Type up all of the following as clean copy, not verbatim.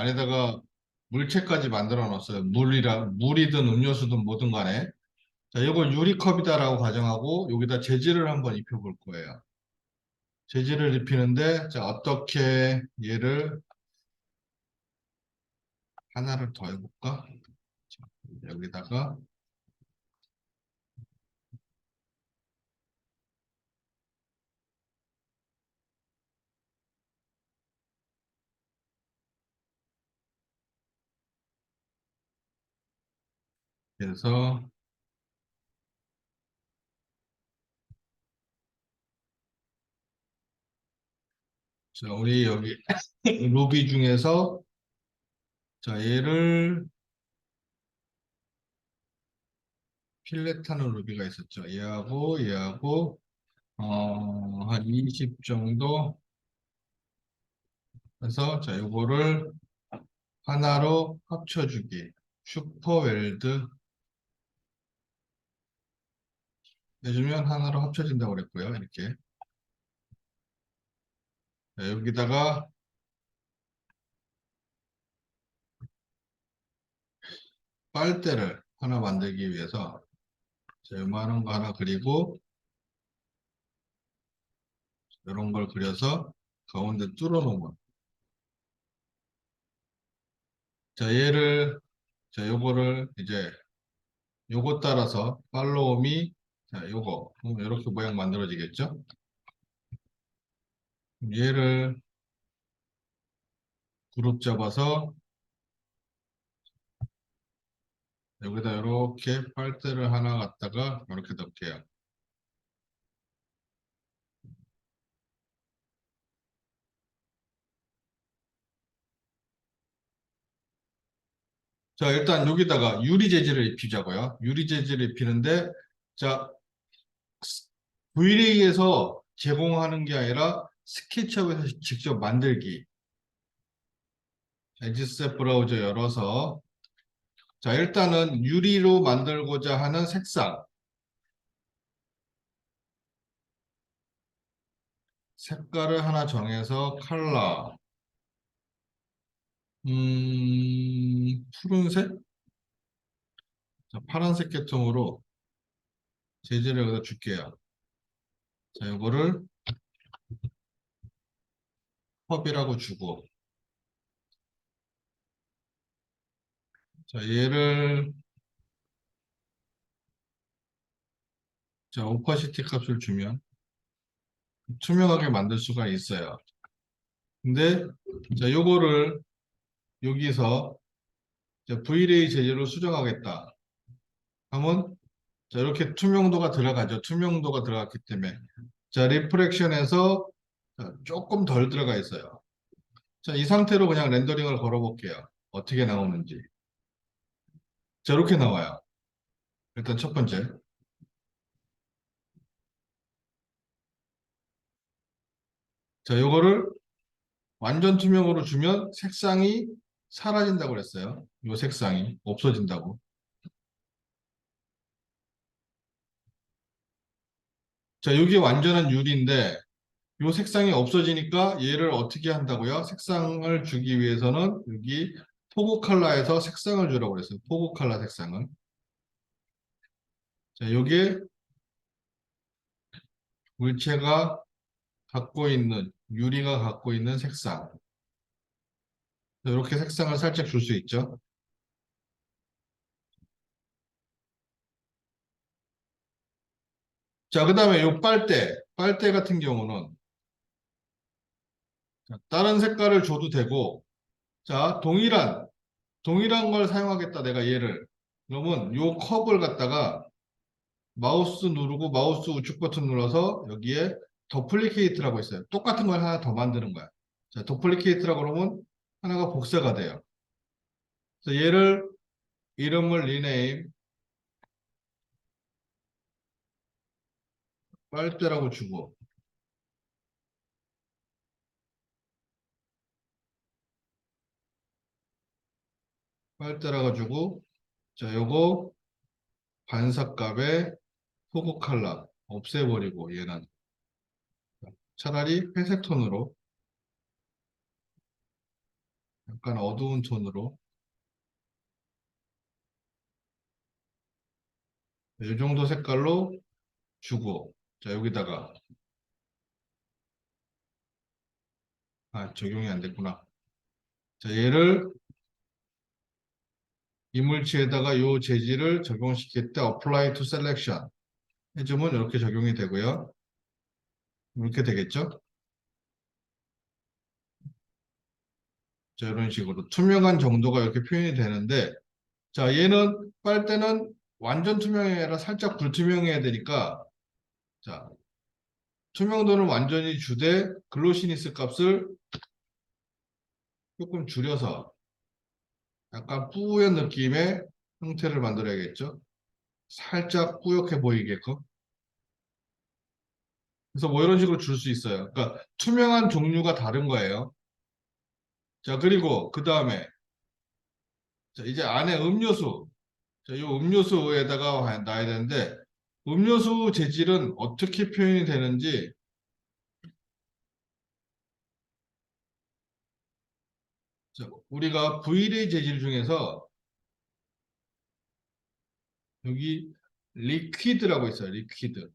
안에다가 물체까지 만들어 놨어요. 물이든 음료수든 뭐든 간에. 자, 이걸 유리컵이다라고 가정하고 여기다 재질을 한번 입혀볼 거예요. 재질을 입히는데, 자, 어떻게 얘를 하나를 더 해볼까? 자, 여기다가, 그래서, 자, 우리 여기 루비 중에서, 자, 얘를 필렛하는 루비가 있었죠. 얘하고, 한 20 정도 해서, 자, 요거를 하나로 합쳐주기. 슈퍼웰드 해주면 하나로 합쳐진다고 그랬고요. 이렇게. 자, 여기다가 빨대를 하나 만들기 위해서 자, 요만한 거 하나 그리고 이런 걸 그려서 가운데 뚫어 놓으면 자 얘를 자 요거를 이제 요거 따라서 팔로우미 자 요거 이렇게 모양 만들어지겠죠. 얘를 그룹 잡아서 여기다 이렇게 빨대를 하나 갖다가 이렇게 넣을게요. 자 일단 여기다가 유리 재질을 입히자고요. 유리 재질을 입히는데 자 VLA에서 제공하는 게 아니라 스케치업에서 직접 만들기. 엑기스셋 브라우저 열어서 자 일단은 유리로 만들고자 하는 색깔을 하나 정해서 컬러 푸른색? 자, 파란색 계통으로 재질을 여기다 줄게요. 자 이거를 컵이라고 주고 자 얘를 자 오퍼시티 값을 주면 투명하게 만들 수가 있어요. 근데 자 요거를 여기서 자, VLA 재질로 수정하겠다 하면 자, 이렇게 투명도가 들어가죠. 투명도가 들어갔기 때문에. 자, 리프렉션에서 자, 조금 덜 들어가 있어요. 자, 이 상태로 그냥 렌더링을 걸어볼게요. 어떻게 나오는지. 자, 이렇게 나와요. 일단 첫 번째. 자, 요거를 완전 투명으로 주면 색상이 사라진다고 그랬어요. 요 색상이 없어진다고. 자, 여기 완전한 유리인데 요 색상이 없어지니까 얘를 어떻게 한다고요? 색상을 주기 위해서는 여기 포구 컬러에서 색상을 주라고 그랬어요. 포구 컬러 색상을. 자, 요게 물체가 갖고 있는, 유리가 갖고 있는 색상. 이렇게 색상을 살짝 줄 수 있죠. 자, 그 다음에 요 빨대 같은 경우는 다른 색깔을 줘도 되고, 자, 동일한 걸 사용하겠다, 내가 얘를. 그러면 요 컵을 갖다가 마우스 누르고 마우스 우측 버튼 눌러서 여기에 더플리케이트라고 있어요. 똑같은 걸 하나 더 만드는 거야. 자, 더플리케이트라고 그러면 하나가 복사가 돼요. 그래서 얘를 이름을 리네임 빨대라고 주고 빨대라고 주고 자, 요거 반사값에 포구 컬러 없애버리고 얘는 차라리 회색 톤으로 약간 어두운 톤으로 이 정도 색깔로 주고 자 여기다가 적용이 안 됐구나. 자 얘를 이물체에다가 이 재질을 적용시킬 때 apply to selection 해주면 이렇게 적용이 되고요. 이렇게 되겠죠? 자 이런 식으로 투명한 정도가 이렇게 표현이 되는데 자 얘는 빨대는 완전 투명이 아니라 살짝 불투명해야 되니까 자 투명도는 완전히 주되 글로시니스 값을 조금 줄여서 약간 뿌연 느낌의 형태를 만들어야겠죠. 살짝 뿌옇게 보이게끔. 그래서 뭐 이런 식으로 줄 수 있어요. 그러니까 투명한 종류가 다른 거예요. 자, 그리고 그 다음에 자, 이제 안에 음료수. 자, 이 음료수에다가 놔야 되는데 음료수 재질은 어떻게 표현이 되는지 자, 우리가 브이레이 재질 중에서 여기 리퀴드라고 있어요. 리퀴드.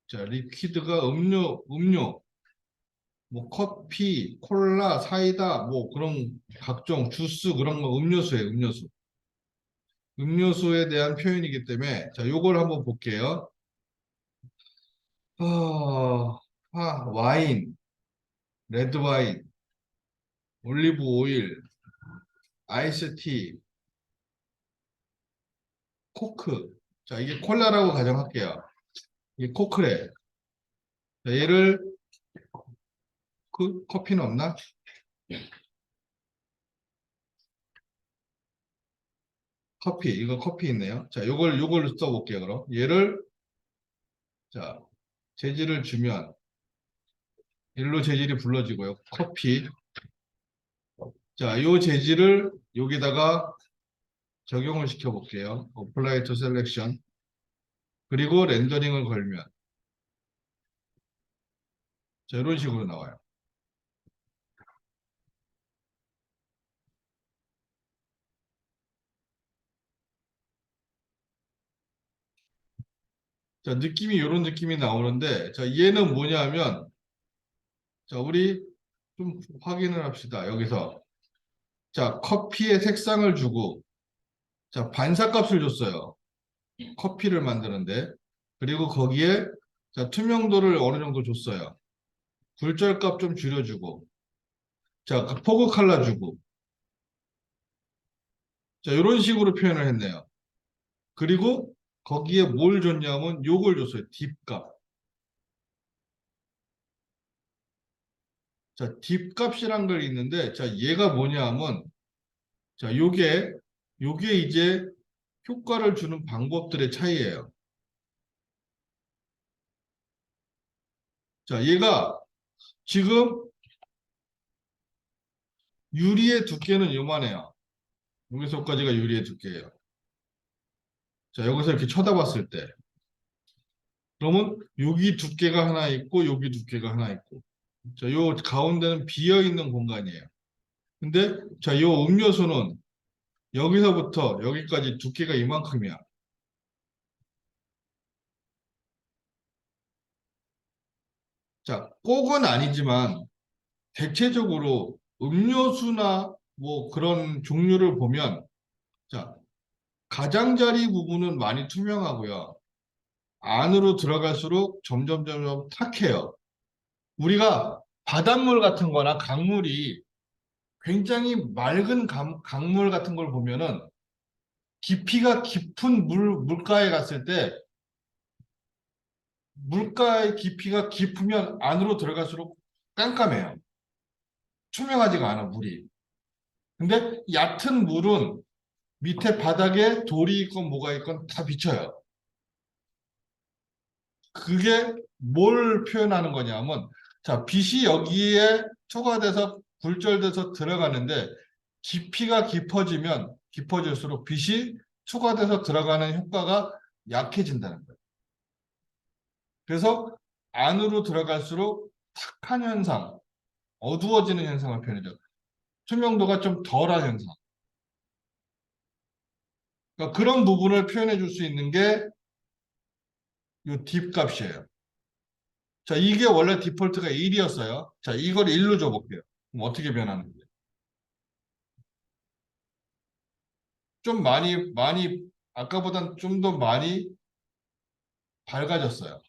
자, 리퀴드가 음료, 뭐 커피, 콜라, 사이다, 뭐 그런 각종 주스 그런 거 음료수예요, 음료수. 음료수에 대한 표현이기 때문에 자, 요걸 한번 볼게요. 와인, 레드 와인, 올리브 오일, 아이스티, 코크. 자, 이게 콜라라고 가정할게요. 이게 코크래. 자, 얘를 커피는 없나? 커피, 이거 커피 있네요. 자, 요걸 써볼게요, 그럼. 얘를, 자, 재질을 주면, 일로 재질이 불러지고요. 커피. 자, 요 재질을 여기다가 적용을 시켜볼게요. Apply to Selection. 그리고 렌더링을 걸면, 자, 이런 식으로 나와요. 자, 느낌이 이런 느낌이 나오는데, 자, 얘는 뭐냐면, 자, 우리 좀 확인을 합시다. 여기서. 자, 커피의 색상을 주고, 자, 반사값을 줬어요. 커피를 만드는데. 그리고 거기에, 자, 투명도를 어느 정도 줬어요. 굴절값 좀 줄여주고, 자, 그 포그 칼라 주고, 자, 이런 식으로 표현을 했네요. 그리고 거기에 뭘 줬냐면 요걸 줬어요. 딥값. 자, 딥값이란 걸 있는데, 자, 얘가 뭐냐 하면, 자, 요게 이제 효과를 주는 방법들의 차이예요. 자, 얘가 지금 유리의 두께는 요만해요. 여기서까지가 유리의 두께예요. 자, 여기서 이렇게 쳐다봤을 때. 그러면 여기 두께가 하나 있고, 여기 두께가 하나 있고. 자, 요 가운데는 비어 있는 공간이에요. 근데, 자, 요 음료수는 여기서부터 여기까지 두께가 이만큼이야. 자, 꼭은 아니지만, 대체적으로 음료수나 뭐 그런 종류를 보면, 자, 가장자리 부분은 많이 투명하고요. 안으로 들어갈수록 점점 탁해요. 우리가 바닷물 같은 거나 강물이 굉장히 맑은 강물 같은 걸 보면은 깊이가 깊은 물가에 갔을 때 물가의 깊이가 깊으면 안으로 들어갈수록 깜깜해요. 투명하지가 않아, 물이. 근데 얕은 물은 밑에 바닥에 돌이 있건 뭐가 있건 다 비쳐요. 그게 뭘 표현하는 거냐면, 자, 빛이 여기에 초과돼서 굴절돼서 들어가는데, 깊이가 깊어지면 깊어질수록 빛이 초과돼서 들어가는 효과가 약해진다는 거예요. 그래서 안으로 들어갈수록 탁한 현상, 어두워지는 현상을 표현해줘. 투명도가 좀 덜한 현상. 그러니까 그런 부분을 표현해 줄 수 있는 게 이 딥 값이에요. 자, 이게 원래 디폴트가 1이었어요. 자, 이걸 1로 줘볼게요. 그럼 어떻게 변하는지. 좀 많이, 아까보단 좀 더 많이 밝아졌어요.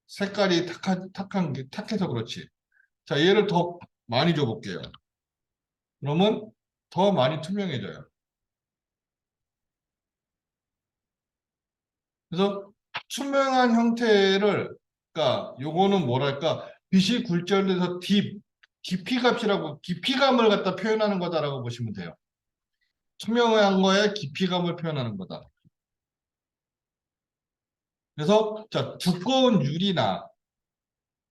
색깔이 탁해서 그렇지. 자, 얘를 더 많이 줘볼게요. 그러면 더 많이 투명해져요. 그래서 투명한 형태를, 그러니까 요거는 뭐랄까, 빛이 굴절돼서 깊이값이라고, 깊이감을 갖다 표현하는 거다라고 보시면 돼요. 투명한 거에 깊이감을 표현하는 거다. 그래서 자, 두꺼운 유리나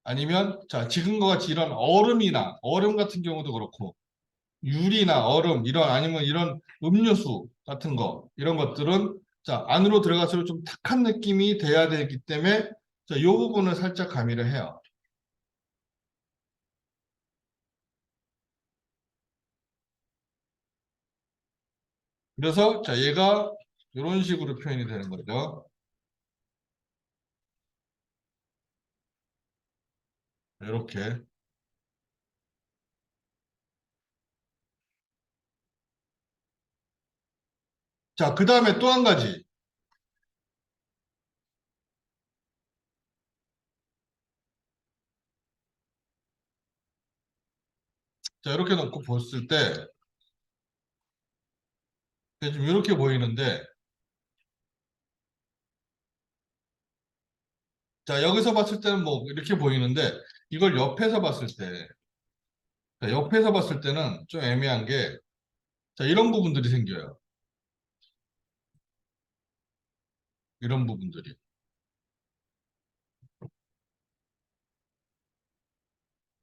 아니면 자, 지금과 같이 이런 얼음 같은 경우도 그렇고 유리나 얼음 이런 아니면 이런 음료수 같은 거 이런 것들은 자, 안으로 들어갈수록 좀 탁한 느낌이 돼야 되기 때문에 자, 이 부분을 살짝 가미를 해요. 그래서 자, 얘가 이런 식으로 표현이 되는 거죠. 이렇게. 자, 그 다음에 또 한 가지. 자, 이렇게 놓고 봤을 때 좀 이렇게 보이는데 자, 여기서 봤을 때는 뭐 이렇게 보이는데 이걸 옆에서 봤을 때는 좀 애매한 게 자, 이런 부분들이 생겨요. 이런 부분들이.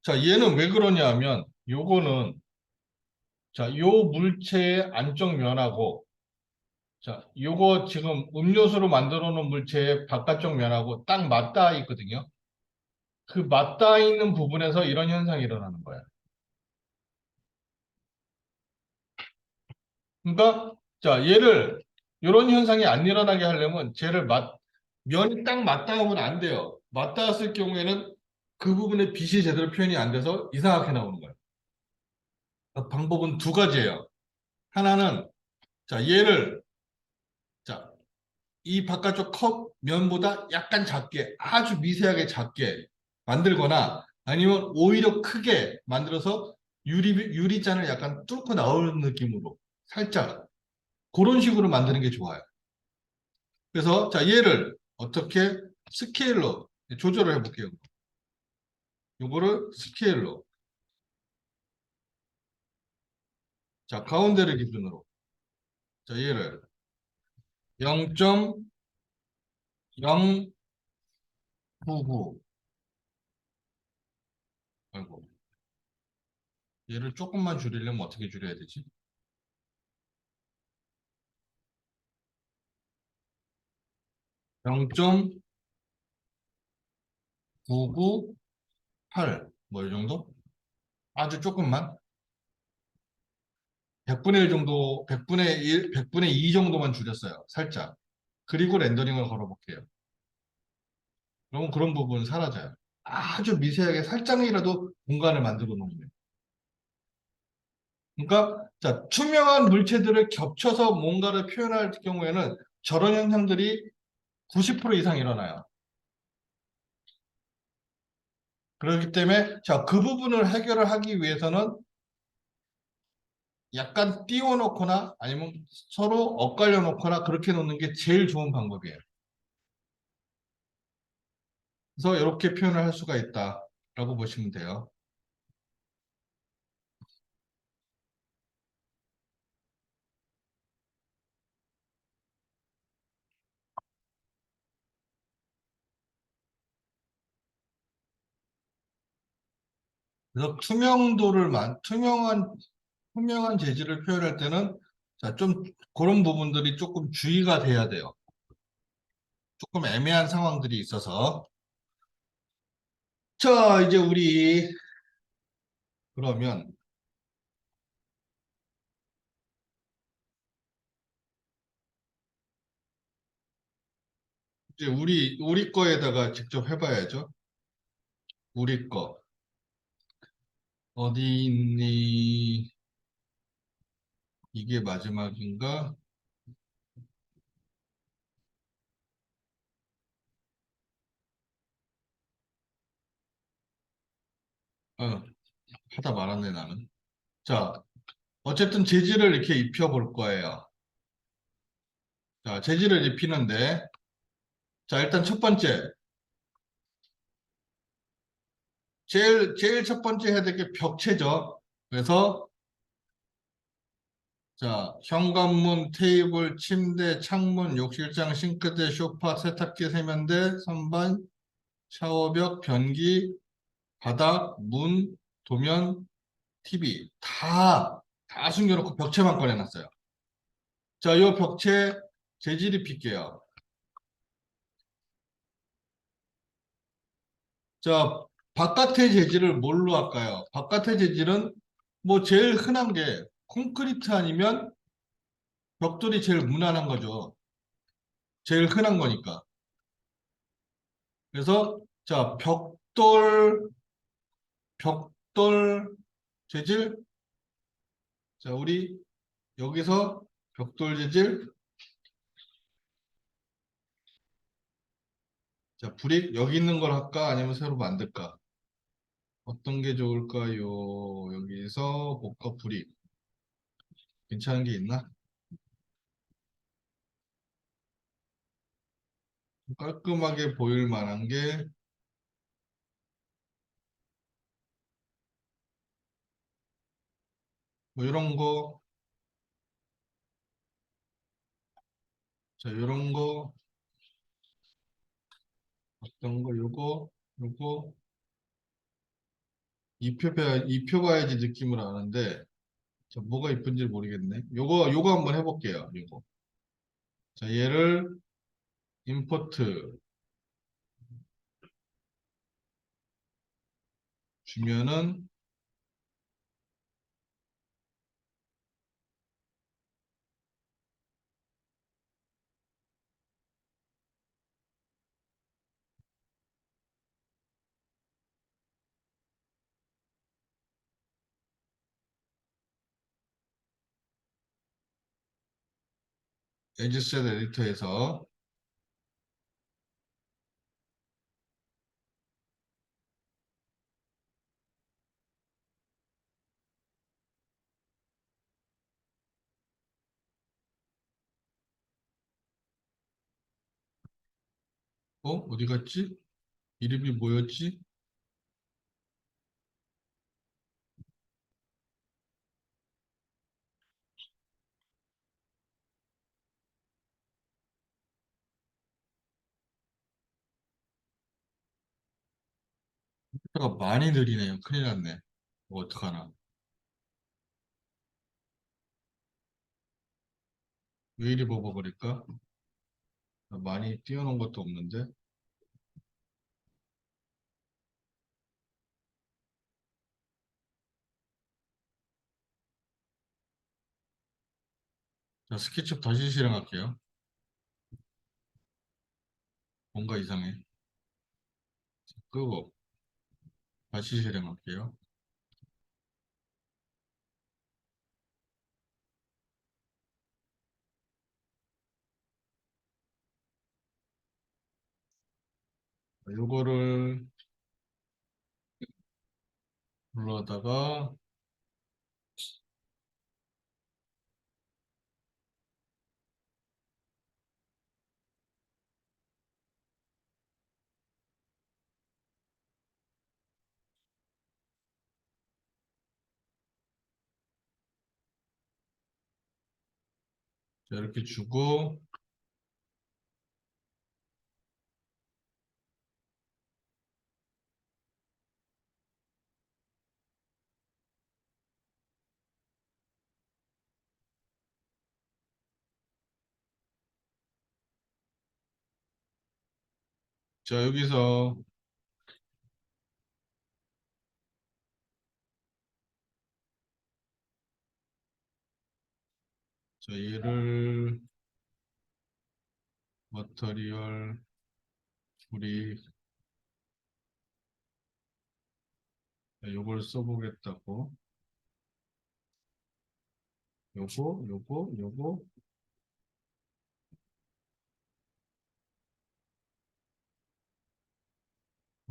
자, 얘는 왜 그러냐 하면 요거는 자, 요 물체의 안쪽 면하고 자, 요거 지금 음료수로 만들어 놓은 물체의 바깥쪽 면하고 딱 맞닿아 있거든요. 그 맞닿아 있는 부분에서 이런 현상이 일어나는 거예요. 그러니까 자, 얘를 이런 현상이 안 일어나게 하려면 면이 딱 맞닿으면 안 돼요. 맞닿았을 경우에는 그 부분에 빛이 제대로 표현이 안 돼서 이상하게 나오는 거예요. 방법은 두 가지예요. 하나는 자, 얘를 자, 이 바깥쪽 컵 면보다 약간 작게 아주 미세하게 작게 만들거나 아니면 오히려 크게 만들어서 유리잔을 약간 뚫고 나오는 느낌으로 살짝 그런 식으로 만드는 게 좋아요. 그래서 자, 얘를 어떻게 스케일로 조절을 해볼게요. 요거를 스케일로 자, 가운데를 기준으로 자, 얘를 0.099 아이고 얘를 조금만 줄이려면 어떻게 줄여야 되지? 0.998 뭐 이 정도? 아주 조금만 100분의 1 정도 100분의 1 100분의 2 정도만 줄였어요. 살짝. 그리고 렌더링을 걸어볼게요. 그러면 그런 부분은 사라져요. 아주 미세하게 살짝이라도 공간을 만들어 놓으면. 그러니까 자, 투명한 물체들을 겹쳐서 뭔가를 표현할 경우에는 저런 현상들이 90% 이상 일어나요. 그렇기 때문에 자, 그 부분을 해결을 하기 위해서는 약간 띄워놓거나 아니면 서로 엇갈려 놓거나 그렇게 놓는 게 제일 좋은 방법이에요. 그래서 이렇게 표현을 할 수가 있다라고 보시면 돼요. 그래서 투명한 재질을 표현할 때는 자, 좀 그런 부분들이 조금 주의가 돼야 돼요. 조금 애매한 상황들이 있어서. 자, 이제 우리 그러면 이제 우리 거에다가 직접 해봐야죠. 우리 거. 어디 있니? 이게 마지막인가? 어, 하다 말았네, 나는. 자, 어쨌든 재질을 이렇게 입혀볼 거예요. 자, 재질을 입히는데, 자, 일단 첫 번째, 제일 첫 번째 해야 될 게 벽체죠. 그래서, 자, 현관문, 테이블, 침대, 창문, 욕실장, 싱크대, 소파, 세탁기, 세면대, 선반, 샤워벽, 변기, 바닥, 문, 도면, TV 다 숨겨놓고 벽체만 꺼내놨어요. 자, 이 벽체 재질 입힐게요. 자, 바깥의 재질을 뭘로 할까요? 바깥의 재질은 뭐 제일 흔한 게 콘크리트 아니면 벽돌이 제일 무난한 거죠. 제일 흔한 거니까. 그래서 자, 벽돌 재질. 자, 우리 여기서 벽돌 재질. 자, 브릭 여기 있는 걸 할까? 아니면 새로 만들까? 어떤 게 좋을까요? 여기서 복합 브릭. 괜찮은 게 있나? 깔끔하게 보일 만한 게 뭐 이런 거, 자, 이런 거, 어떤 거, 요거, 입혀봐야지 느낌을 아는데, 자, 뭐가 이쁜지 모르겠네. 요거 한번 해볼게요. 요거. 자, 얘를 임포트 주면은, 에지셋 에디터에서, 어디 갔지? 이름이 뭐였지? 가 많이 느리네요. 큰일 났네. 뭐 어떡하나. 왜 이리 버벅거릴까? 많이 띄워놓은 것도 없는데. 자, 스케치업 다시 실행할게요. 뭔가 이상해. 끄고 다시 실행할게요. 요거를 눌러다가 자, 이렇게 주고 자, 여기서 자, 얘를 머터리얼 우리 요걸 써보겠다고. 요거.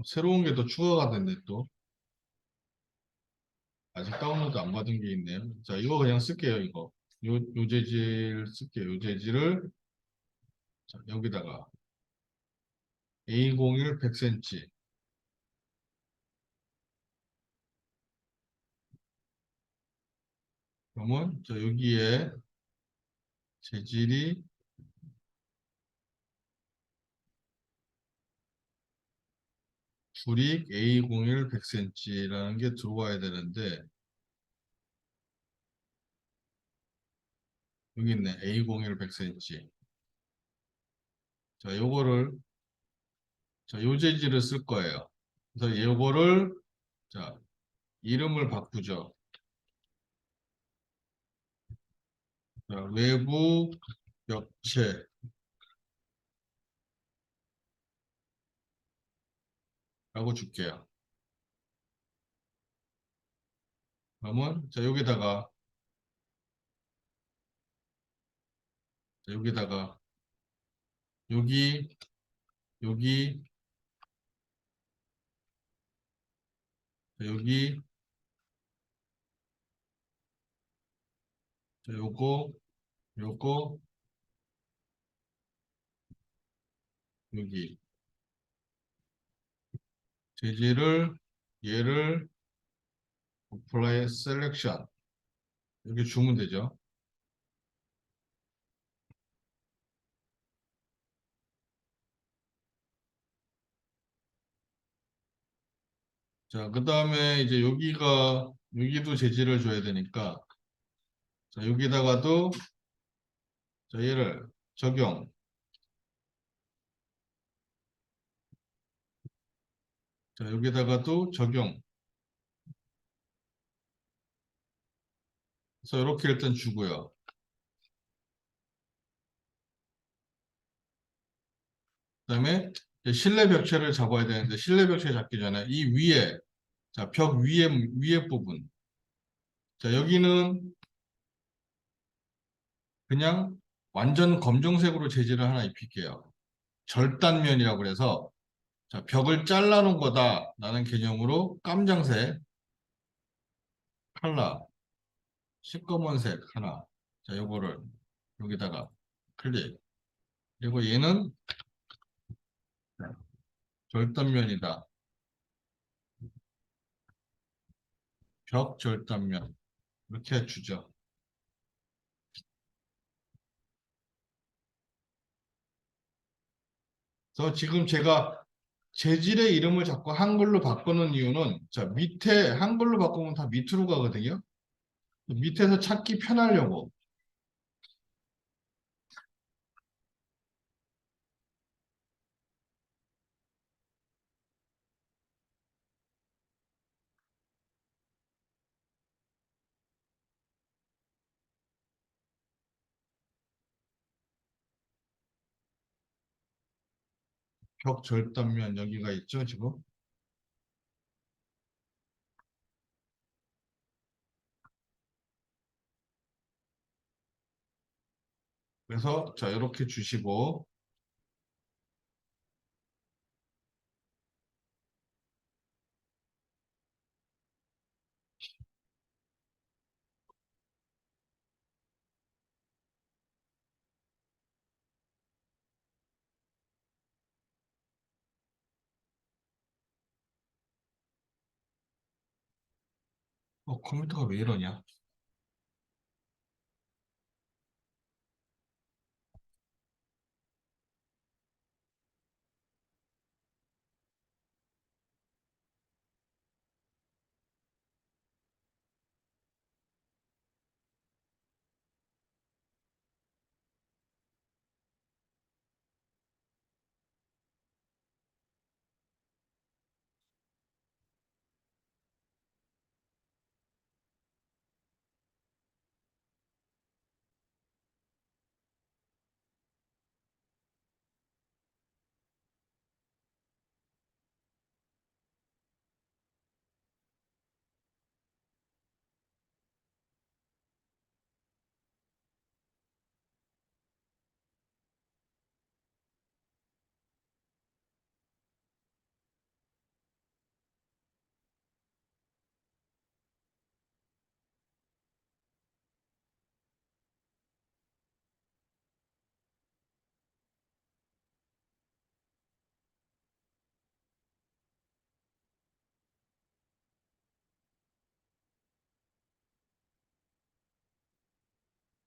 새로운 게 더 추가가 됐네, 또. 아직 다운로드 안 받은 게 있네요. 자, 이거 그냥 쓸게요, 이거. 요 재질 쓸게요. 요 재질을, 자, 여기다가 A01 100cm. 그러면, 자, 여기에 재질이 불익 A01 100cm라는 게 들어와야 되는데, 여기 있네. A01 100cm. 자, 요거를, 자, 요 재질을 쓸 거예요. 그래서 요거를, 자, 이름을 바꾸죠. 자, 외부 벽체라고 줄게요. 그러면, 자, 여기다가, 여기, 여기, 자, 여기, 자, 요거, 여기. 재질을, 얘를, apply selection. 이렇게 주면 되죠. 자, 그 다음에 이제 여기도 재질을 줘야 되니까, 자, 여기다가도, 자, 얘를 적용. 자, 여기다가도 적용. 그래서 이렇게 일단 주고요. 그다음에 이제 실내 벽체를 잡아야 되는데 실내 벽체 잡기 전에 이 위에 자, 벽 위에 부분. 자, 여기는 그냥 완전 검정색으로 재질을 하나 입힐게요. 절단면이라고 그래서 자, 벽을 잘라놓은 거다라는 개념으로 깜장색 칼라, 시꺼먼색 하나. 자, 요거를 여기다가 클릭. 그리고 얘는 절단면이다. 벽 절단면. 이렇게 주죠. 그래서 지금 제가 재질의 이름을 자꾸 한글로 바꾸는 이유는 자, 밑에 한글로 바꾸면 다 밑으로 가거든요. 밑에서 찾기 편하려고. 벽 절단면 여기가 있죠, 지금. 그래서 자, 이렇게 주시고 컴퓨터가 왜 이러냐?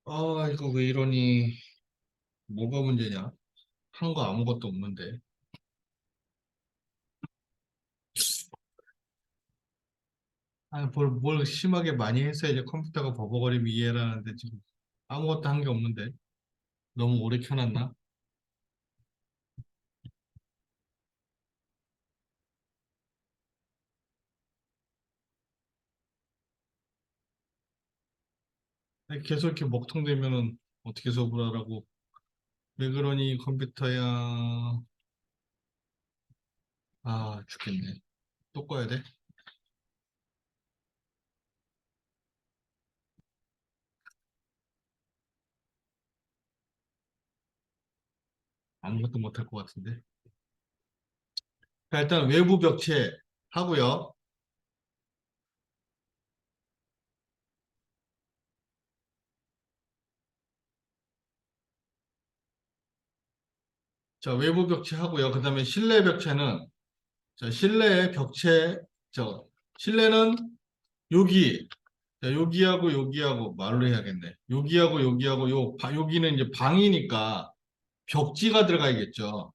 아, 이거 왜 이러니? 뭐가 문제냐? 한 거 아무것도 없는데. 아, 뭘 심하게 많이 했어야 이제 컴퓨터가 버벅거리면 이해를 하는데 지금 아무것도 한 게 없는데. 너무 오래 켜놨나? 아니, 계속 이렇게 먹통되면은 어떻게 수업을 하라고. 왜 그러니, 컴퓨터야. 아, 죽겠네. 또 꺼야 돼? 아무것도 못할 것 같은데. 자, 일단 외부 벽체 하고요. 자, 외부 벽체 하고요. 그 다음에 실내 벽체는, 자, 실내의 벽체, 저, 실내는 여기, 자, 여기하고 여기하고 말로 해야겠네. 여기하고 여기하고 여기는 이제 방이니까 벽지가 들어가야겠죠.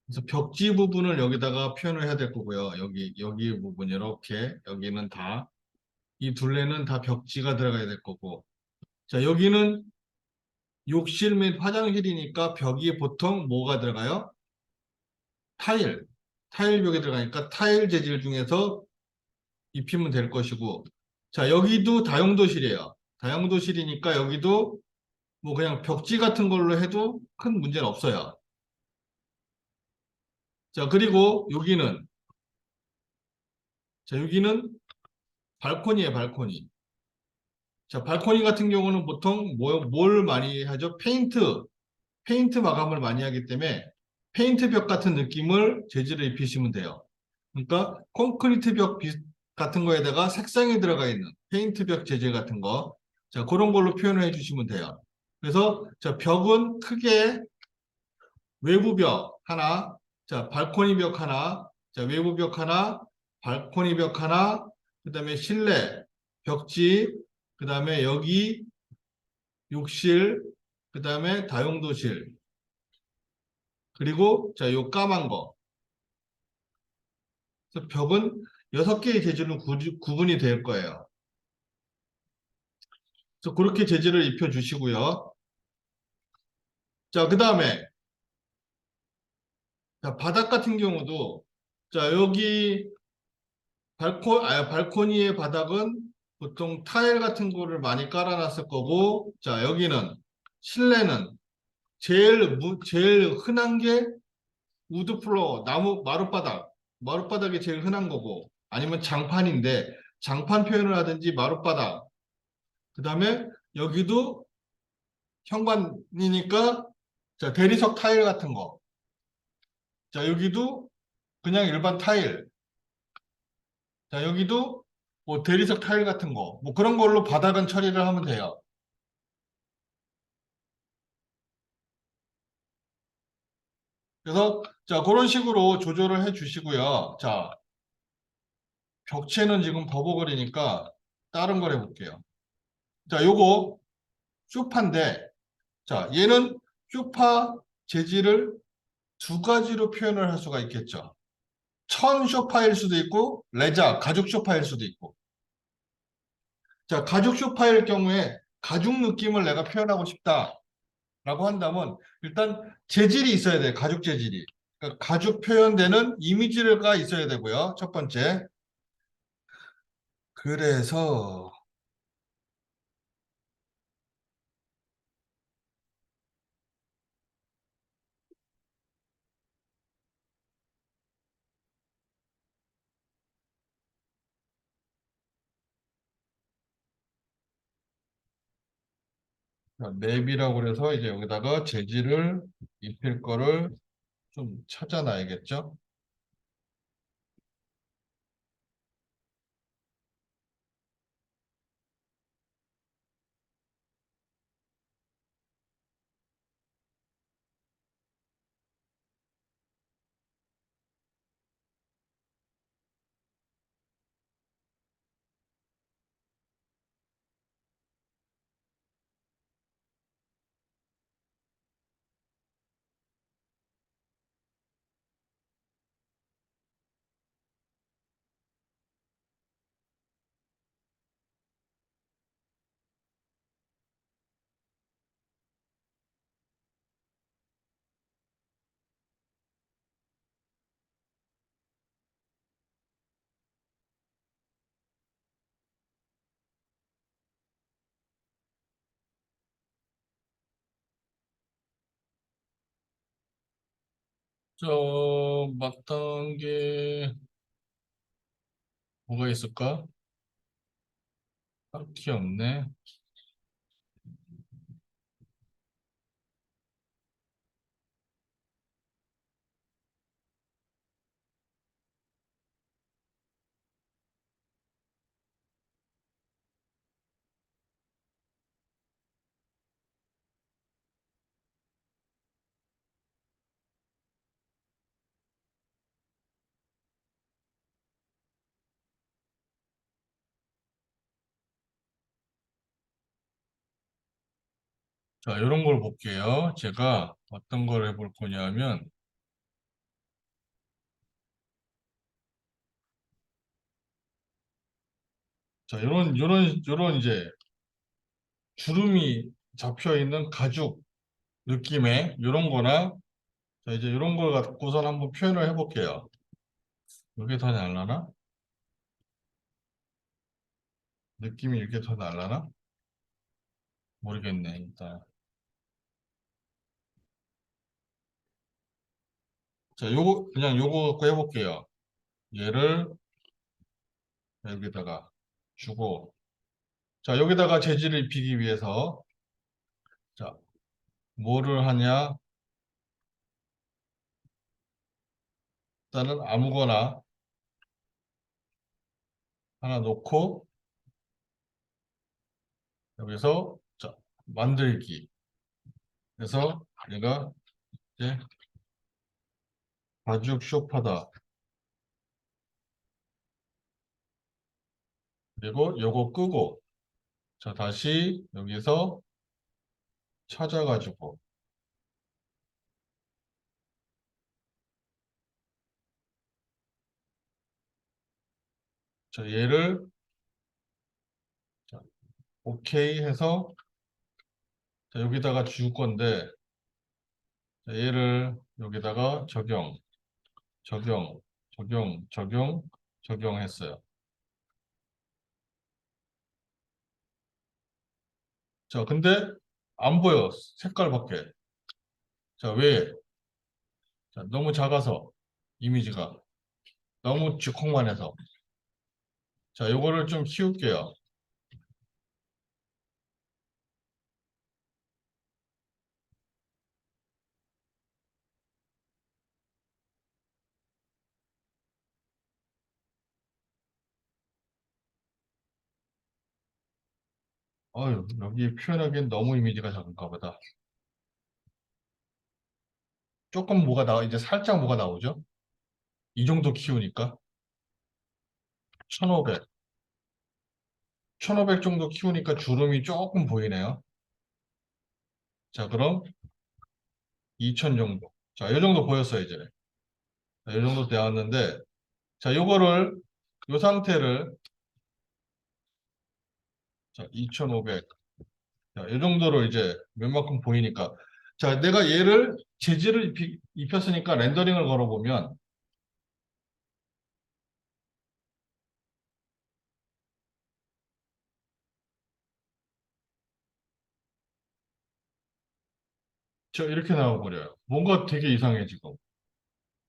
그래서 벽지 부분을 여기다가 표현을 해야 될 거고요. 여기 부분 이렇게, 여기는 다, 이 둘레는 다 벽지가 들어가야 될 거고. 자, 여기는 욕실 및 화장실이니까 벽이 보통 뭐가 들어가요? 타일. 타일 벽에 들어가니까 타일 재질 중에서 입히면 될 것이고. 자, 여기도 다용도실이에요. 다용도실이니까 여기도 뭐 그냥 벽지 같은 걸로 해도 큰 문제는 없어요. 자, 그리고 여기는 발코니예요, 발코니. 자, 발코니 같은 경우는 보통 뭘 많이 하죠? 페인트 마감을 많이 하기 때문에 페인트 벽 같은 느낌을 재질을 입히시면 돼요. 그러니까 콘크리트 벽 같은 거에다가 색상이 들어가 있는 페인트 벽 재질 같은 거. 자, 그런 걸로 표현을 해주시면 돼요. 그래서 자, 벽은 크게 외부 벽 하나, 자, 발코니 벽 하나, 자, 외부 벽 하나, 발코니 벽 하나, 그 다음에 실내 벽지, 그 다음에 여기 욕실, 그 다음에 다용도실, 그리고 자, 요 까만 거. 그래서 벽은 6개의 재질로 구분이 될 거예요. 그래서 그렇게 재질을 입혀 주시고요. 자, 그 다음에 바닥 같은 경우도 자, 여기 발코니의 바닥은 보통 타일 같은 거를 많이 깔아놨을 거고, 자, 여기는 실내는 제일 흔한 게 우드 플로어, 나무 마룻바닥이 제일 흔한 거고, 아니면 장판인데 장판 표현을 하든지 마룻바닥. 그다음에 여기도 현관이니까 자, 대리석 타일 같은 거. 자, 여기도 그냥 일반 타일. 자, 여기도 뭐 대리석 타일 같은 거. 뭐 그런 걸로 바닥은 처리를 하면 돼요. 그래서 자, 그런 식으로 조절을 해 주시고요. 자, 벽체는 지금 버벅거리니까 다른 걸 해볼게요. 자, 요거 쇼파인데 자, 얘는 쇼파 재질을 두 가지로 표현을 할 수가 있겠죠. 천 쇼파일 수도 있고 레자 가죽 쇼파일 수도 있고. 자, 가죽 쇼파일 경우에 가죽 느낌을 내가 표현하고 싶다라고 한다면 일단 재질이 있어야 돼요. 가죽 재질이. 그러니까 가죽 표현되는 이미지가 있어야 되고요. 첫 번째. 그래서 맵이라고 그래서 이제 여기다가 재질을 입힐 거를 좀 찾아놔야겠죠. 마땅한 게 뭐가 있을까? 딱히 없네. 자, 이런 걸 볼게요. 제가 어떤 걸 해볼 거냐면, 자, 요런 이제 주름이 잡혀 있는 가죽 느낌의 이런 거나, 자, 이제 이런 걸 갖고선 한번 표현을 해볼게요. 이게 더 날라나? 느낌이 이렇게 더 날라나? 모르겠네, 일단. 자, 그냥 요거 갖고 해볼게요. 얘를 여기다가 주고, 자, 여기다가 재질을 입히기 위해서, 자, 뭐를 하냐? 일단은 아무거나 하나 놓고, 여기서, 자, 만들기. 그래서 얘가 이제 가죽 쇼파다. 그리고 요거 끄고, 자, 다시 여기서 찾아가지고, 자, 얘를, 자, 오케이 해서, 자, 여기다가 줄 건데, 자, 얘를 여기다가 적용, 적용했어요. 자, 근데 안 보여. 색깔밖에. 자, 왜? 자, 너무 작아서, 이미지가. 너무 쥐콩만 해서. 자, 요거를 좀 키울게요. 어휴, 여기 표현하기엔 너무 이미지가 작은가 보다. 조금 뭐가 이제 살짝 뭐가 나오죠? 이 정도 키우니까. 1500. 1500 정도 키우니까 주름이 조금 보이네요. 자, 그럼 2000 정도. 자, 이 정도 보였어요, 이제. 자, 이 정도 되었는데, 자, 요거를, 요 상태를, 자, 2500. 자, 이 정도로 이제 웬만큼 보이니까. 자, 내가 얘를 재질을 입혔으니까 렌더링을 걸어보면, 저 이렇게 나와버려요. 뭔가 되게 이상해, 지금.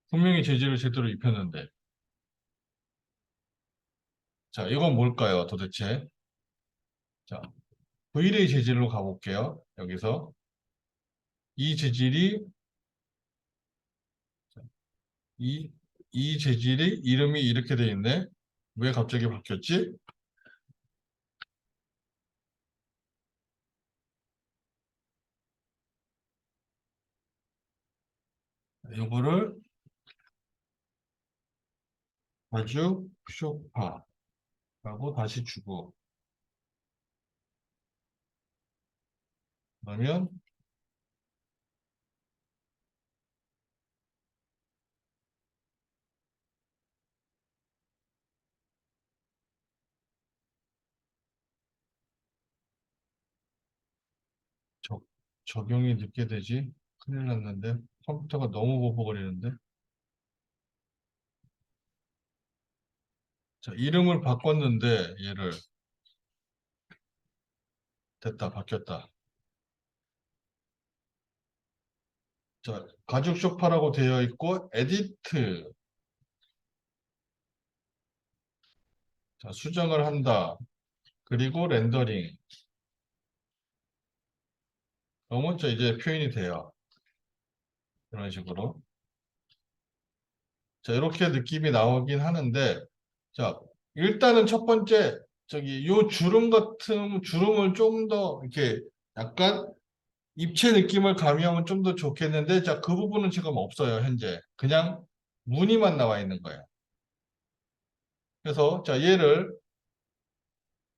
분명히 재질을 제대로 입혔는데. 자, 이건 뭘까요, 도대체? 자, V-ray 재질로 가볼게요. 여기서. 이 재질이, 이, 이 재질이 이름이 이렇게 돼 있네. 왜 갑자기 바뀌었지? 이거를 아주 쇼파라고 다시 주고, 그러면 적, 적용이 늦게 되지? 큰일 났는데? 컴퓨터가 너무 버벅거리는데? 자, 이름을 바꿨는데, 얘를, 됐다, 바뀌었다. 자, 가죽 소파라고 되어 있고, 에디트. 자, 수정을 한다. 그리고 렌더링. 그러면 저 이제 표현이 돼요. 이런 식으로. 자, 이렇게 느낌이 나오긴 하는데, 자, 일단은 첫 번째, 저기, 요 주름 같은, 주름을 좀 더, 이렇게, 약간, 입체 느낌을 가미하면 좀 더 좋겠는데, 자, 그 부분은 지금 없어요, 현재. 그냥 무늬만 나와 있는 거예요. 그래서, 자, 얘를,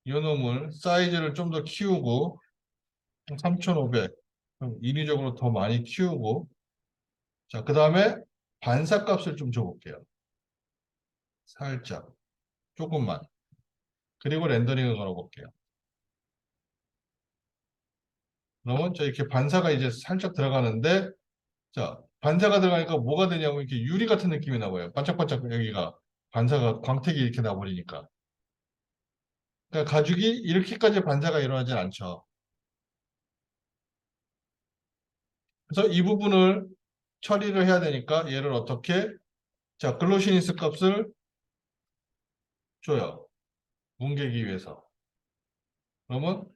요 놈을, 사이즈를 좀 더 키우고, 3500, 인위적으로 더 많이 키우고, 자, 그 다음에 반사값을 좀 줘볼게요. 살짝, 조금만. 그리고 렌더링을 걸어볼게요. 그러면 저 이렇게 반사가 이제 살짝 들어가는데, 자, 반사가 들어가니까 뭐가 되냐면 이렇게 유리 같은 느낌이 나와요. 반짝반짝 여기가 반사가 광택이 이렇게 나버리니까. 그러니까 가죽이 이렇게까지 반사가 일어나진 않죠. 그래서 이 부분을 처리를 해야 되니까 얘를 어떻게, 자, 글로시니스 값을 줘요. 뭉개기 위해서. 그러면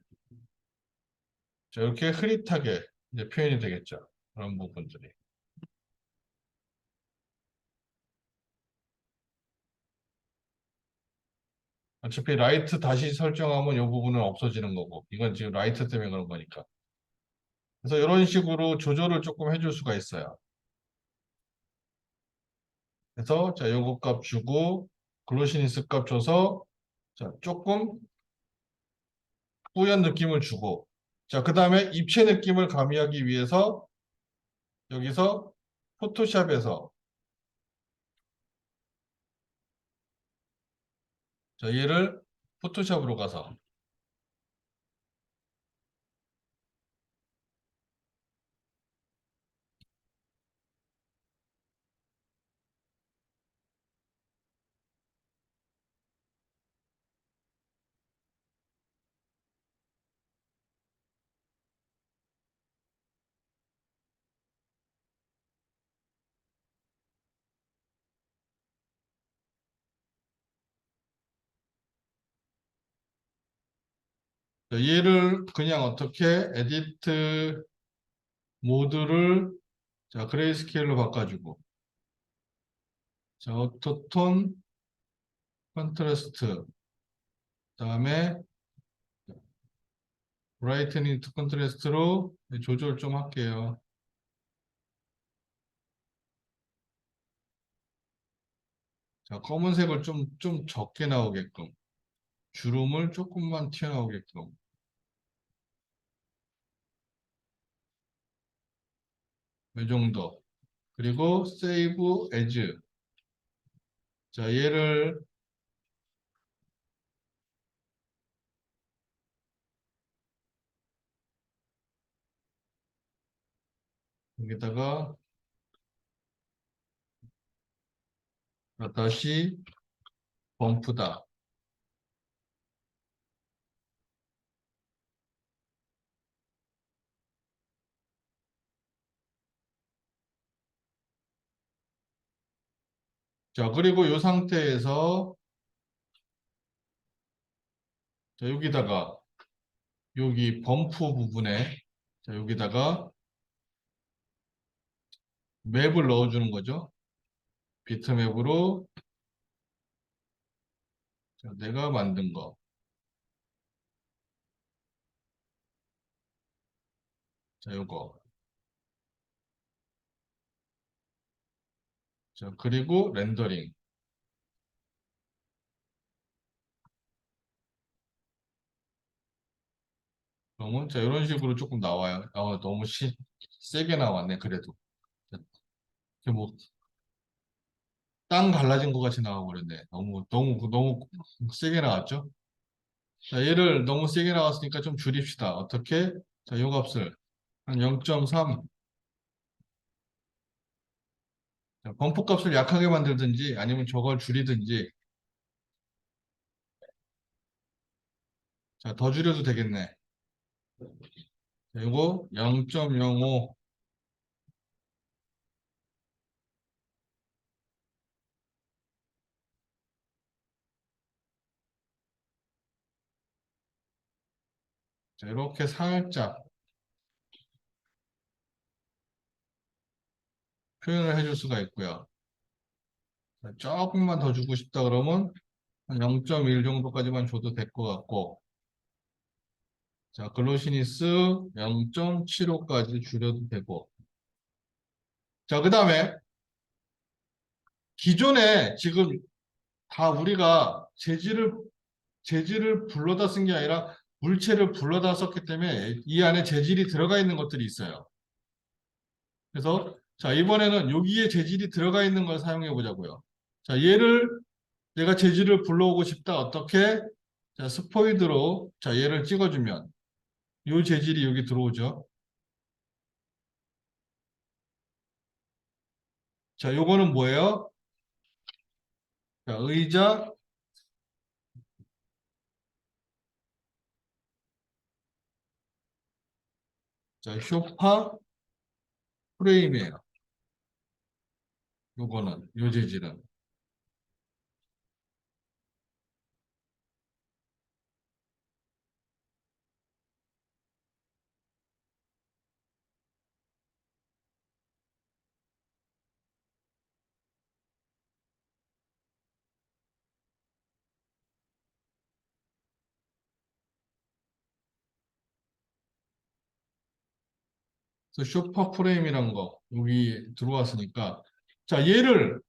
자, 이렇게 흐릿하게 이제 표현이 되겠죠. 그런 부분들이. 어차피 라이트 다시 설정하면 이 부분은 없어지는 거고. 이건 지금 라이트 때문에 그런 거니까. 그래서 이런 식으로 조절을 조금 해줄 수가 있어요. 그래서 자, 요거 값 주고 글로시니스 값 줘서 자, 조금 뿌연 느낌을 주고 자, 그 다음에 입체 느낌을 가미하기 위해서 여기서 포토샵에서 자, 얘를 포토샵으로 가서 자, 얘를 그냥 어떻게 에디트 모드를 자, 그레이스케일로 바꿔주고 자, 오토톤 컨트라스트 그다음에 브라이트닝 투 컨트라스트로 조절 좀 할게요. 자, 검은색을 좀 적게 나오게끔 주름을 조금만 튀어나오게끔 이 정도 그리고 세이브 에즈 자 얘를 여기다가 다시 범프다 자 그리고 이 상태에서 자 여기다가 여기 범프 부분에 자 여기다가 맵을 넣어주는 거죠 비트맵으로 자, 내가 만든 거 자 요거 자 그리고 렌더링 그러면 자 이런 식으로 조금 나와요 너무 세게 나왔네 그래도 뭐 땅 갈라진 것 같이 나와버렸네. 너무 세게 나왔죠? 자, 얘를 너무 세게 나왔으니까 좀 줄입시다. 어떻게? 자, 요 값을 한 0.3. 자, 범프 값을 약하게 만들든지 아니면 저걸 줄이든지. 자, 더 줄여도 되겠네. 자, 요거 0.05. 자, 이렇게 살짝 표현을 해줄 수가 있고요. 자, 조금만 더 주고 싶다 그러면 한 0.1 정도까지만 줘도 될 것 같고, 자, 글로시니스 0.75까지 줄여도 되고, 자, 그 다음에 기존에 지금 다 우리가 재질을 불러다 쓴 게 아니라 물체를 불러다 썼기 때문에 이 안에 재질이 들어가 있는 것들이 있어요. 그래서 자, 이번에는 여기에 재질이 들어가 있는 걸 사용해 보자고요. 자, 얘를 내가 재질을 불러오고 싶다. 어떻게? 자, 스포이드로 자, 얘를 찍어주면 이 재질이 여기 들어오죠. 자, 요거는 뭐예요? 자, 의자, 자, 소파 프레임이에요. 요거는 요 재질은. 그래서 소파 프레임이란 거 여기 들어왔으니까 자, 얘를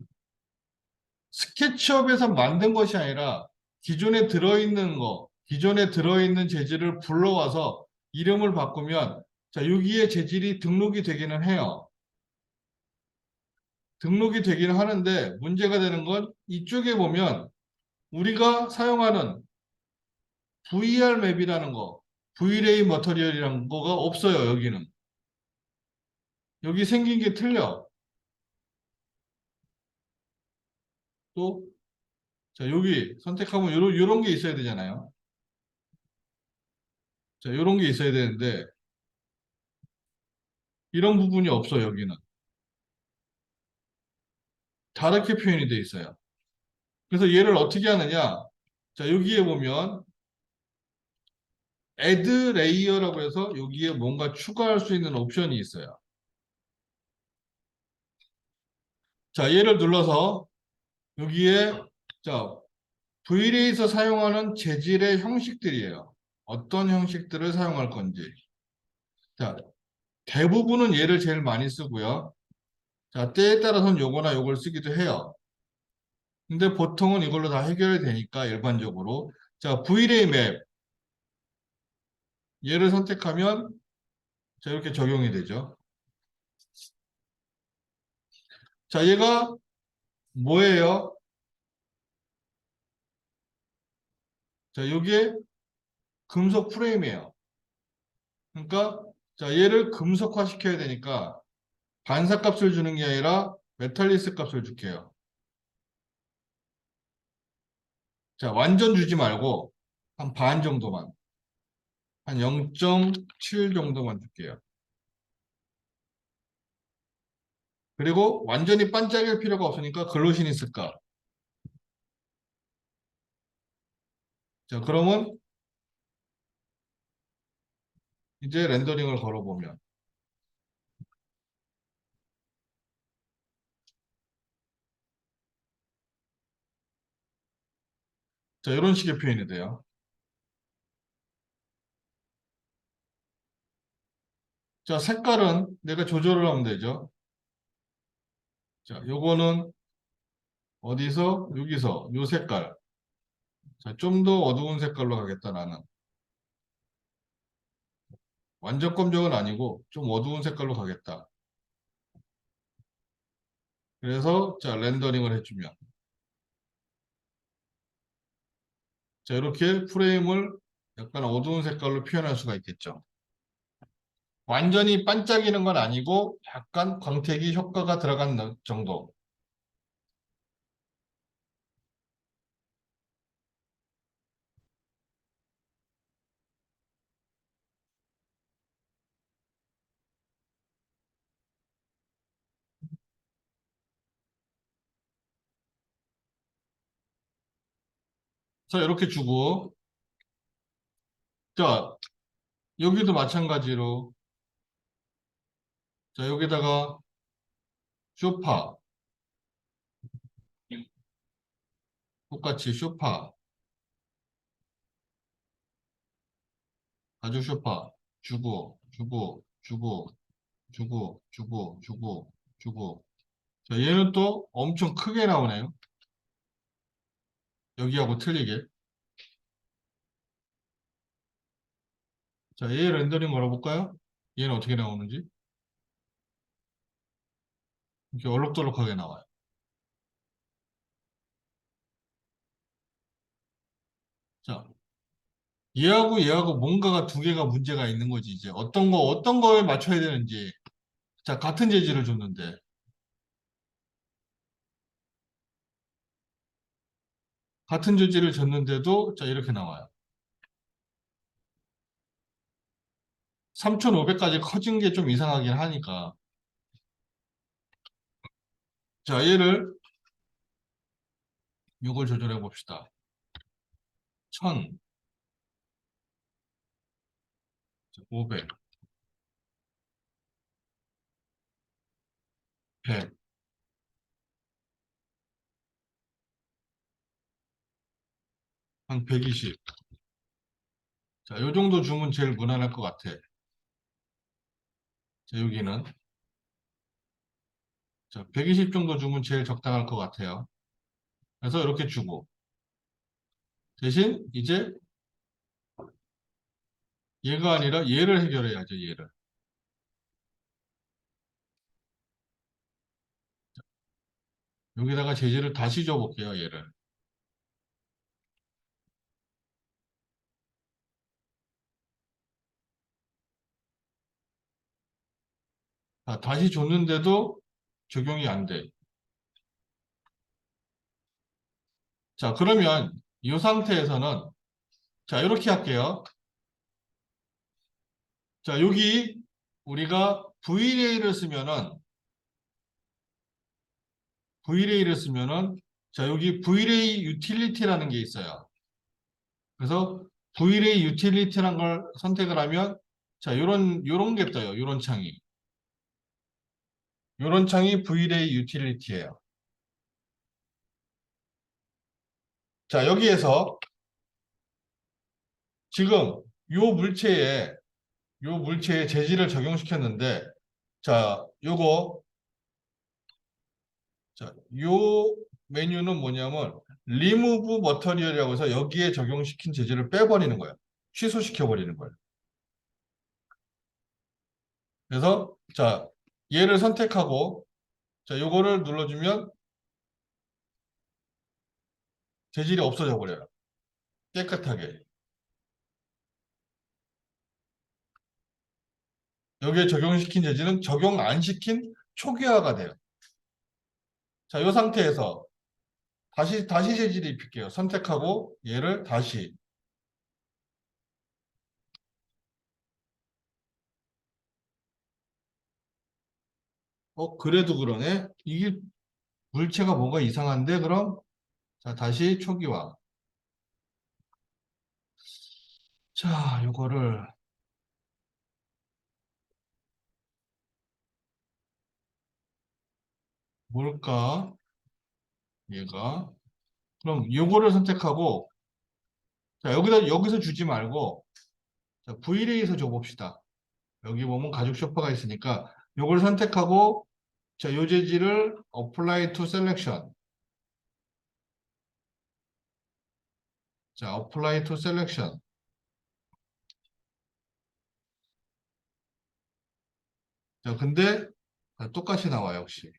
스케치업에서 만든 것이 아니라 기존에 들어있는 재질을 불러와서 이름을 바꾸면 자, 여기에 재질이 등록이 되기는 해요. 등록이 되기는 하는데 문제가 되는 건 이쪽에 보면 우리가 사용하는 VR 맵이라는 거, V-Ray 머터리얼이라는 거가 없어요, 여기는. 여기 생긴 게 틀려. 또, 자, 여기 선택하면 요런 게 있어야 되잖아요. 자, 요런 게 있어야 되는데 이런 부분이 없어, 여기는. 다르게 표현이 돼 있어요. 그래서 얘를 어떻게 하느냐? 자, 여기에 보면 add layer라고 해서 여기에 뭔가 추가할 수 있는 옵션이 있어요. 자, 얘를 눌러서 여기에 자, Vlay에서 사용하는 재질의 형식들이에요. 어떤 형식들을 사용할 건지. 자, 대부분은 얘를 제일 많이 쓰고요. 자, 때에 따라서는 요거나 요걸 쓰기도 해요. 근데 보통은 이걸로 다 해결이 되니까 일반적으로. 자, Vray 맵. 얘를 선택하면 자, 이렇게 적용이 되죠. 자, 얘가 뭐예요? 자, 요게 금속 프레임이에요. 그러니까 자, 얘를 금속화 시켜야 되니까 반사값을 주는 게 아니라 메탈리스 값을 줄게요. 자, 완전 주지 말고 한 반 정도만, 한 0.7 정도만 줄게요. 그리고 완전히 반짝일 필요가 없으니까 글로시니스 값. 자, 그러면 이제 렌더링을 걸어보면 자, 이런 식의 표현이 돼요. 자, 색깔은 내가 조절을 하면 되죠. 자, 요거는 어디서? 여기서 요 색깔. 자, 좀 더 어두운 색깔로 가겠다 나는. 완전 검정은 아니고 좀 어두운 색깔로 가겠다. 그래서 자, 렌더링을 해주면 자, 이렇게 프레임을 약간 어두운 색깔로 표현할 수가 있겠죠. 완전히 반짝이는 건 아니고 약간 광택이 효과가 들어간 정도. 자, 이렇게 주고 자, 여기도 마찬가지로 자, 여기다가 쇼파 똑같이 쇼파 가죽 쇼파 주고. 자, 얘는 또 엄청 크게 나오네요. 여기하고 틀리게. 자, 얘 렌더링 걸어볼까요? 얘는 어떻게 나오는지. 이렇게 얼룩덜룩하게 나와요. 자, 얘하고 뭔가가 두 개가 문제가 있는 거지, 이제. 어떤 거에 맞춰야 되는지. 자, 같은 재질을 줬는데. 같은 재질을 줬는데도, 자, 이렇게 나와요. 3,500까지 커진 게 좀 이상하긴 하니까. 자, 얘를, 요걸 조절해 봅시다. 1,000, 500, 100, 한 120. 자, 요 정도 주면 제일 무난할 것 같아. 자, 여기는. 자, 120 정도 주면 제일 적당할 것 같아요. 그래서 이렇게 주고. 대신 이제 얘가 아니라 얘를 해결해야죠, 얘를. 여기다가 재질을 다시 줘볼게요, 얘를. 자, 다시 줬는데도 적용이 안 돼. 자, 그러면 이 상태에서는 자, 이렇게 할게요. 자, 여기 우리가 VLA를 쓰면은 자, 여기 VLA 유틸리티라는 게 있어요. 그래서 VLA 유틸리티라는 걸 선택을 하면 자, 요런 게 떠요. 요런 창이. 요런 창이 VLA 유틸리티예요. 자, 여기에서 지금 요 물체에 요 물체에 재질을 적용시켰는데 자, 자, 요 메뉴는 뭐냐면 remove material이라고 해서 여기에 적용시킨 재질을 빼버리는 거예요. 취소시켜 버리는 거예요. 그래서 자, 얘를 선택하고 자, 요거를 눌러주면 재질이 없어져 버려요. 깨끗하게. 여기에 적용시킨 재질은 적용 안 시킨 초기화가 돼요. 자, 이 상태에서 다시 재질을 입힐게요. 선택하고 얘를 다시. 그래도 그러네. 이게 물체가 뭔가 이상한데 그럼 자, 다시 초기화. 자, 요거를 뭘까? 얘가. 그럼 요거를 선택하고 자, 여기서 주지 말고 자, VLA에서 줘봅시다. 여기 보면 가죽 쇼파가 있으니까 요걸 선택하고 자, 요 재질을 Apply to Selection. 자, Apply to Selection. 자, 근데 똑같이 나와요, 역시.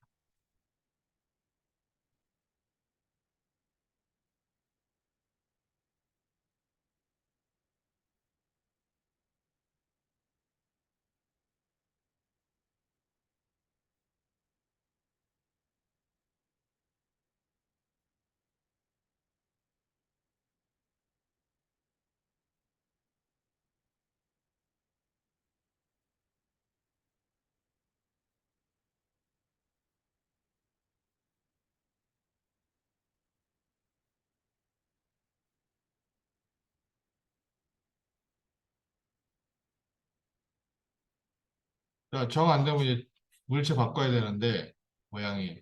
자, 정 안 되면 이제 물체 바꿔야 되는데, 모양이.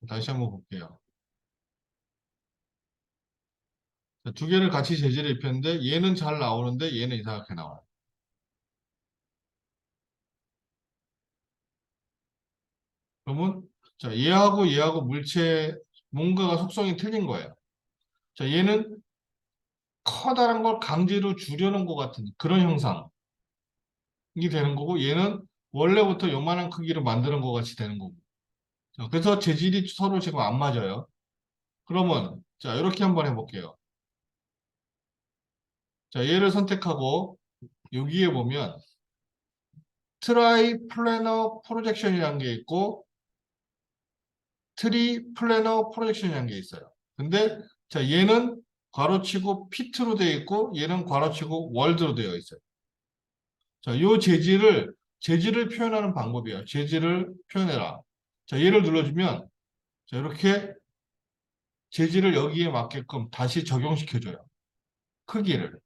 다시 한번 볼게요. 자, 두 개를 같이 재질을 입혔는데, 얘는 잘 나오는데, 얘는 이상하게 나와요. 그러면, 자, 얘하고 물체, 뭔가가 속성이 틀린 거예요. 자, 얘는 커다란 걸 강제로 줄여놓은 것 같은 그런 형상이 되는 거고, 얘는 원래부터 요만한 크기로 만드는 것 같이 되는 거고. 자, 그래서 재질이 서로 지금 안 맞아요. 그러면, 자, 이렇게 한번 해볼게요. 자, 얘를 선택하고, 여기에 보면, 트라이 플래너 프로젝션이라는 게 있고, 트리 플래너 프로젝션이라는 게 있어요. 근데, 자, 얘는 괄호치고 피트로 되어 있고, 얘는 괄호치고 월드로 되어 있어요. 자, 요 재질을 표현하는 방법이에요. 재질을 표현해라. 자, 얘를 눌러주면, 자, 이렇게 재질을 여기에 맞게끔 다시 적용시켜줘요. 크기를.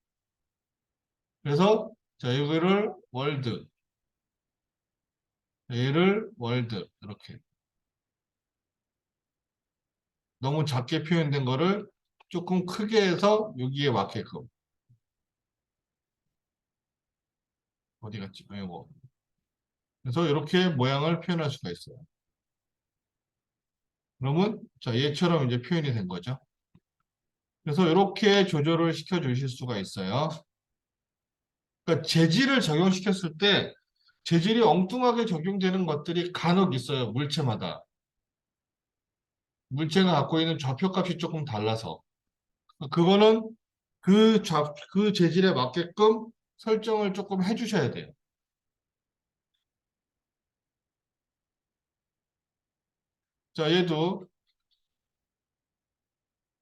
그래서, 자, 이거를 월드, 얘를 월드, 이렇게. 너무 작게 표현된 거를 조금 크게 해서 여기에 맞게끔. 어디 갔지? 이거. 그래서 이렇게 모양을 표현할 수가 있어요. 그러면, 자, 얘처럼 이제 표현이 된 거죠. 그래서 이렇게 조절을 시켜 주실 수가 있어요. 그러니까 재질을 적용시켰을 때 재질이 엉뚱하게 적용되는 것들이 간혹 있어요. 물체마다. 물체가 갖고 있는 좌표값이 조금 달라서. 그거는 그 재질에 맞게끔 설정을 조금 해주셔야 돼요. 자, 얘도,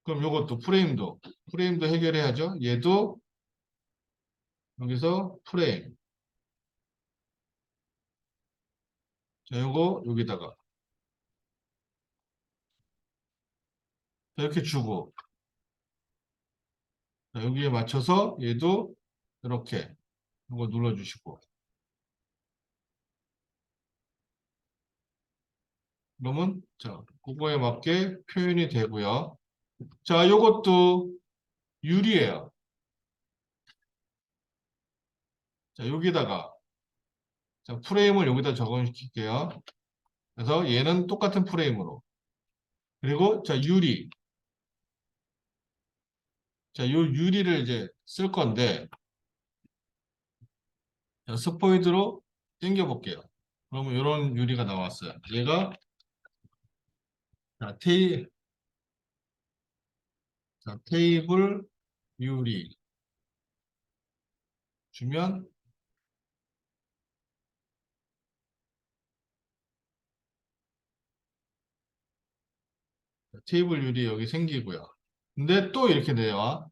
그럼 요것도 프레임도 해결해야죠. 얘도 여기서 프레임. 자, 요거 여기다가. 자, 이렇게 주고. 자, 여기에 맞춰서 얘도 이렇게 이거 눌러주시고. 그러면, 자, 그거에 맞게 표현이 되고요. 자, 요것도 유리예요. 자, 여기다가, 자, 프레임을 여기다 적용시킬게요. 그래서 얘는 똑같은 프레임으로. 그리고, 자, 유리. 자, 요 유리를 이제 쓸 건데, 자, 스포이드로 당겨 볼게요. 그러면 이런 유리가 나왔어요. 얘가, 자, 테이블 유리 주면, 테이블 유리 여기 생기고요. 근데 또 이렇게 돼요.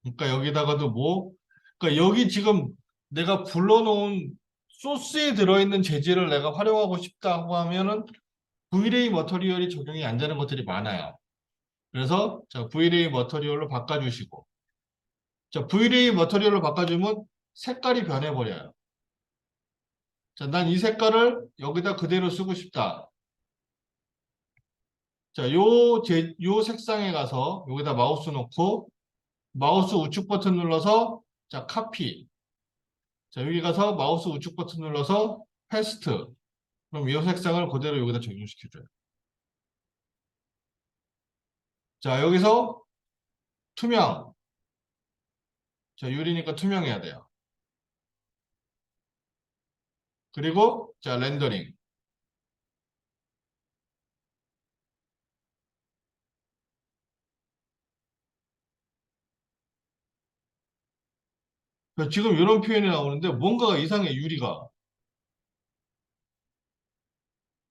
그러니까 여기다가도 뭐, 그러니까 여기 지금 내가 불러놓은 소스에 들어있는 재질을 내가 활용하고 싶다고 하면은 V-Ray 머터리얼이 적용이 안 되는 것들이 많아요. 그래서 자, V-Ray 머터리얼로 바꿔주시고, 자, V-Ray 머터리얼로 바꿔주면 색깔이 변해버려요. 자, 난 이 색깔을 여기다 그대로 쓰고 싶다. 자, 요 색상에 가서 여기다 마우스 놓고 마우스 우측 버튼 눌러서 자, 카피. 자, 여기 가서 마우스 우측 버튼 눌러서 패스트. 그럼 이 색상을 그대로 여기다 적용시켜줘요. 자, 여기서 투명. 자, 유리니까 투명해야 돼요. 그리고, 자, 렌더링. 지금 이런 표현이 나오는데 뭔가가 이상해, 유리가.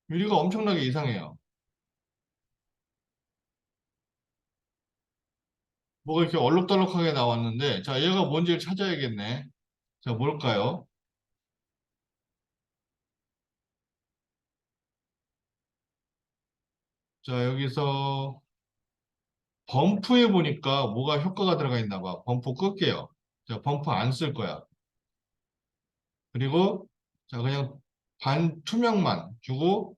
유리가 엄청나게 이상해요. 뭐가 이렇게 얼룩덜룩하게 나왔는데, 자, 얘가 뭔지를 찾아야겠네. 자, 뭘까요? 자, 여기서 범프에 보니까 뭐가 효과가 들어가 있나 봐. 범프 끌게요. 자, 범프 안 쓸 거야. 그리고 자, 그냥 반투명만 주고,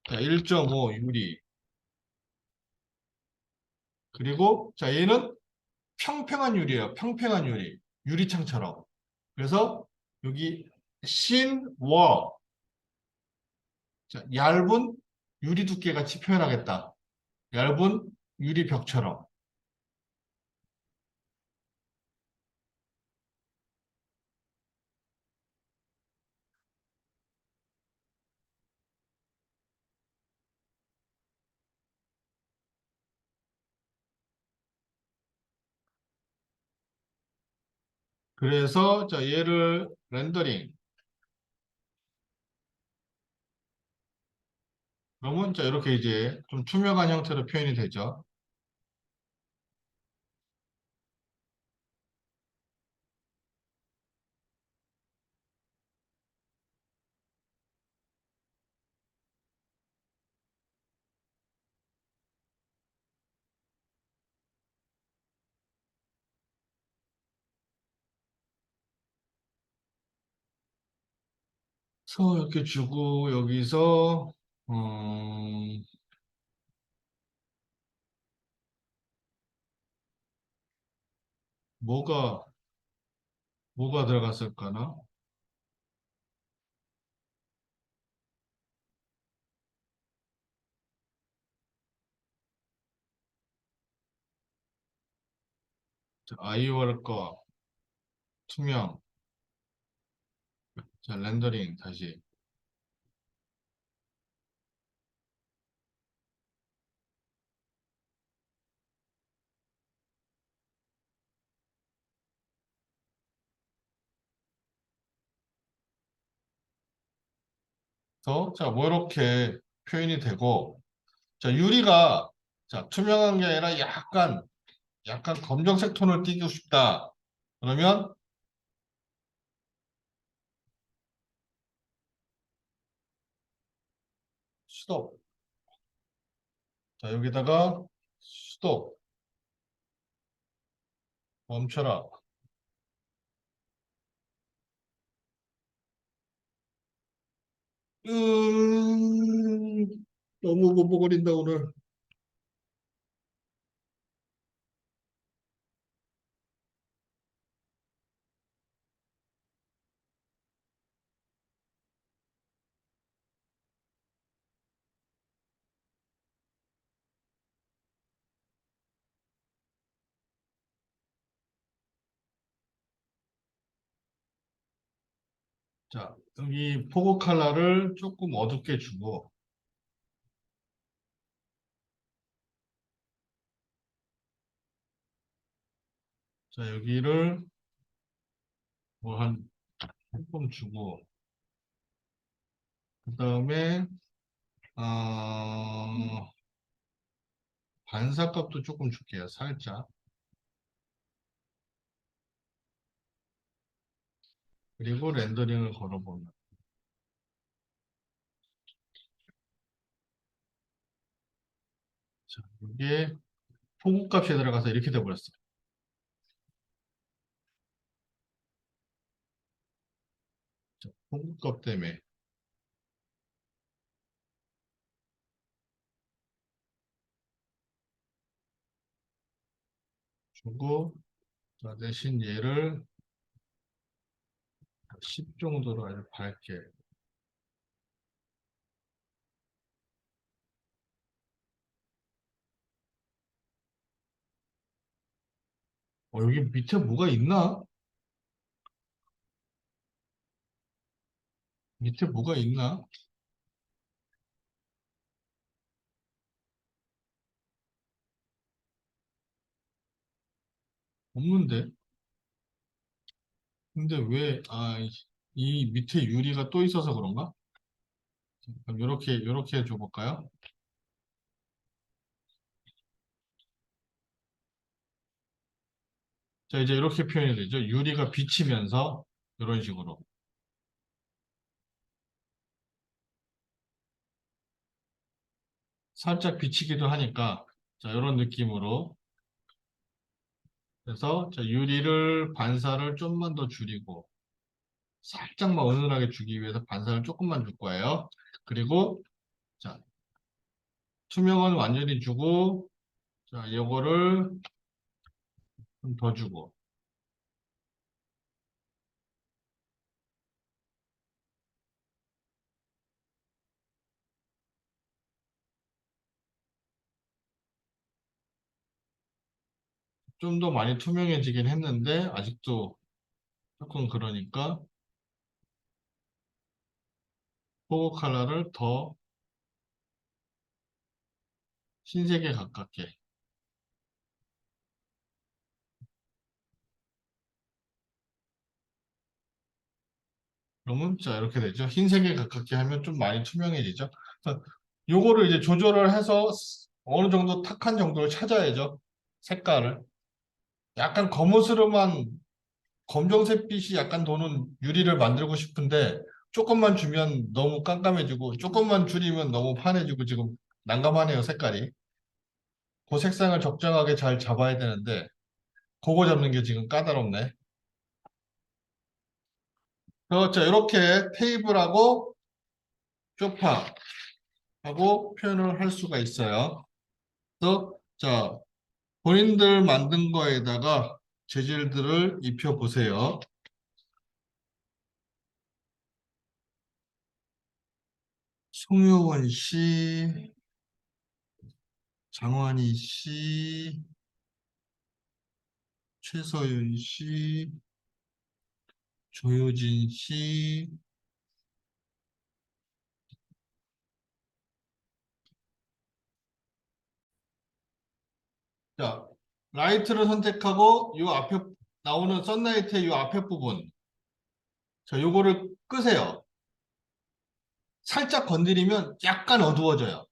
자, 1.5 유리. 그리고, 자, 얘는 평평한 유리예요. 평평한 유리. 유리창처럼. 그래서 여기 신워. 자, 얇은 유리 두께 같이 표현하겠다. 얇은 유리 벽처럼. 그래서 자, 얘를 렌더링. 그러면 자, 이렇게 이제 좀 투명한 형태로 표현이 되죠. 그래서 이렇게 주고 여기서 뭐가 뭐가 들어갔을까나? 자, 아이월 거 투명. 자, 렌더링 다시. 자, 뭐 이렇게 표현이 되고, 자, 유리가 자, 투명한 게 아니라 약간 검정색 톤을 띠고 싶다. 그러면 스톱. 자, 여기다가 스톱. 멈춰라. 너무 버벅거린다, 오늘. 자, 여기 포고 컬러를 조금 어둡게 주고, 자, 여기를 뭐 한 조금 주고, 그 다음에, 반사값도 조금 줄게요, 살짝. 그리고 렌더링을 걸어보면. 자, 이게 포고 값이 들어가서 이렇게 돼버렸어요. 자, 포고 값 때문에 주고, 자, 대신 얘를 10 정도로 아주 밝게. 여기 밑에 뭐가 있나? 밑에 뭐가 있나? 없는데? 근데 왜, 이 밑에 유리가 또 있어서 그런가? 그럼 이렇게 줘볼까요? 자, 이제 이렇게 표현이 되죠. 유리가 비치면서 이런 식으로. 살짝 비치기도 하니까, 자, 이런 느낌으로. 그래서, 자, 유리를 반사를 좀만 더 줄이고, 살짝만 은은하게 주기 위해서 반사를 조금만 줄 거예요. 그리고 자, 투명은 완전히 주고 자, 이거를 좀 더 주고 좀 더 많이 투명해지긴 했는데 아직도 조금 그러니까 포고 컬러를 더 흰색에 가깝게 그러면 자 이렇게 되죠. 흰색에 가깝게 하면 좀 많이 투명해지죠. 그래서 요거를 이제 조절을 해서 어느 정도 탁한 정도를 찾아야죠. 색깔을. 약간 거무스름한 검정색빛이 약간 도는 유리를 만들고 싶은데 조금만 주면 너무 깜깜해지고 조금만 줄이면 너무 환해지고 지금 난감하네요, 색깔이. 그 색상을 적정하게 잘 잡아야 되는데 그거 잡는 게 지금 까다롭네. 그렇죠. 이렇게 테이블하고 쇼파하고 표현을 할 수가 있어요. 그래서 자, 본인들 만든 거에다가 재질들을 입혀 보세요. 송효원 씨, 장환희 씨, 최서윤 씨, 조효진 씨. 자, 라이트를 선택하고 이 앞에 나오는 썬라이트의 이 앞에 부분. 자, 요거를 끄세요. 살짝 건드리면 약간 어두워져요.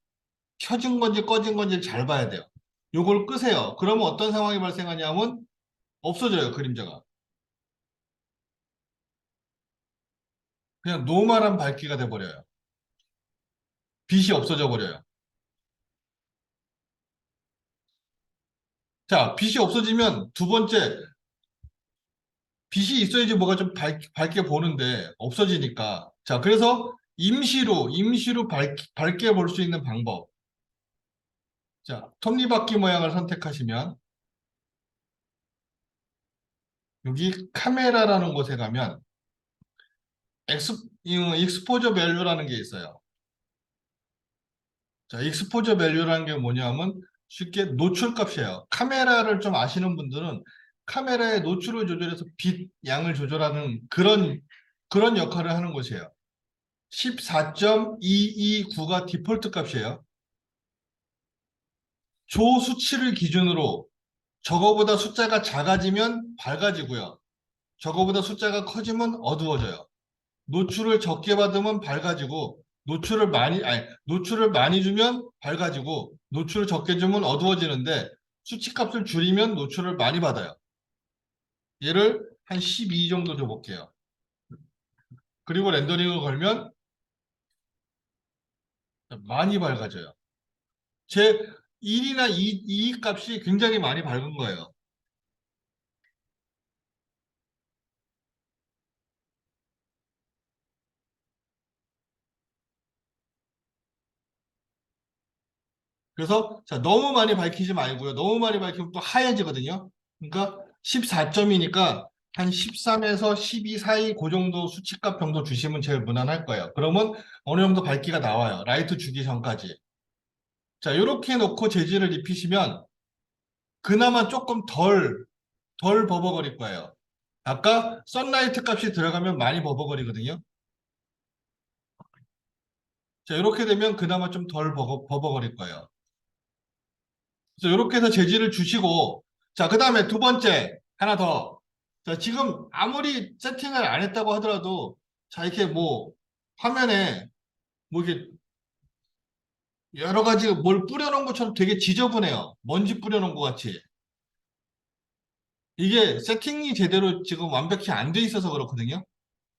켜진 건지 꺼진 건지 잘 봐야 돼요. 요걸 끄세요. 그러면 어떤 상황이 발생하냐면 없어져요, 그림자가. 그냥 노멀한 밝기가 돼버려요. 빛이 없어져 버려요. 자, 빛이 없어지면 두 번째, 빛이 있어야지 뭐가 좀 밝게 보는데 없어지니까. 자, 그래서 임시로 밝게 볼 수 있는 방법. 자, 톱니바퀴 모양을 선택하시면 여기 카메라라는 곳에 가면 익스포저 밸류라는 게 있어요. 자, 익스포저 밸류라는 게 뭐냐면 쉽게 노출 값이에요. 카메라를 좀 아시는 분들은 카메라의 노출을 조절해서 빛 양을 조절하는 그런 역할을 하는 곳이에요. 14.229가 디폴트 값이에요. 조 수치를 기준으로 저거보다 숫자가 작아지면 밝아지고요. 저거보다 숫자가 커지면 어두워져요. 노출을 적게 받으면 밝아지고 노출을 많이 주면 밝아지고 노출을 적게 주면 어두워지는데 수치값을 줄이면 노출을 많이 받아요. 얘를 한 12 정도 줘볼게요. 그리고 렌더링을 걸면 많이 밝아져요. 제 1이나 2 값이 굉장히 많이 밝은 거예요. 그래서 자, 너무 많이 밝히지 말고요. 너무 많이 밝히면 또 하얘지거든요. 그러니까 14점이니까 한 13에서 12 사이 그 정도 수치값 정도 주시면 제일 무난할 거예요. 그러면 어느 정도 밝기가 나와요. 라이트 주기 전까지. 자, 이렇게 놓고 재질을 입히시면 그나마 조금 덜 버벅거릴 거예요. 아까 선라이트 값이 들어가면 많이 버벅거리거든요. 자, 이렇게 되면 그나마 좀 덜 버벅거릴 거예요. 그래서 이렇게 해서 재질을 주시고, 자, 그 다음에 두 번째, 하나 더. 자, 지금 아무리 세팅을 안 했다고 하더라도, 자, 이렇게 뭐, 화면에 뭐 이렇게 여러 가지 뭘 뿌려놓은 것처럼 되게 지저분해요. 먼지 뿌려놓은 것 같이. 이게 세팅이 제대로 지금 완벽히 안 돼 있어서 그렇거든요.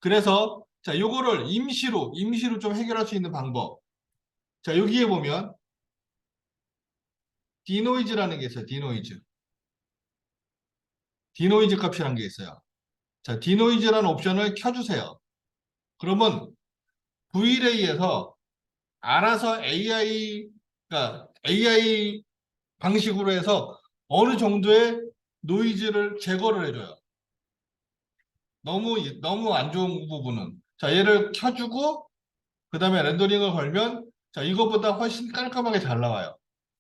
그래서, 자, 요거를 임시로 좀 해결할 수 있는 방법. 자, 여기에 보면, 디노이즈라는 게 있어요. 디노이즈. 디노이즈 값이라는 게 있어요. 자, 디노이즈라는 옵션을 켜주세요. 그러면 V-Ray에서 알아서 그러니까 AI 방식으로 해서 어느 정도의 노이즈를 제거를 해줘요. 너무 안 좋은 부분은. 자, 얘를 켜주고, 그 다음에 렌더링을 걸면, 자, 이거보다 훨씬 깔끔하게 잘 나와요.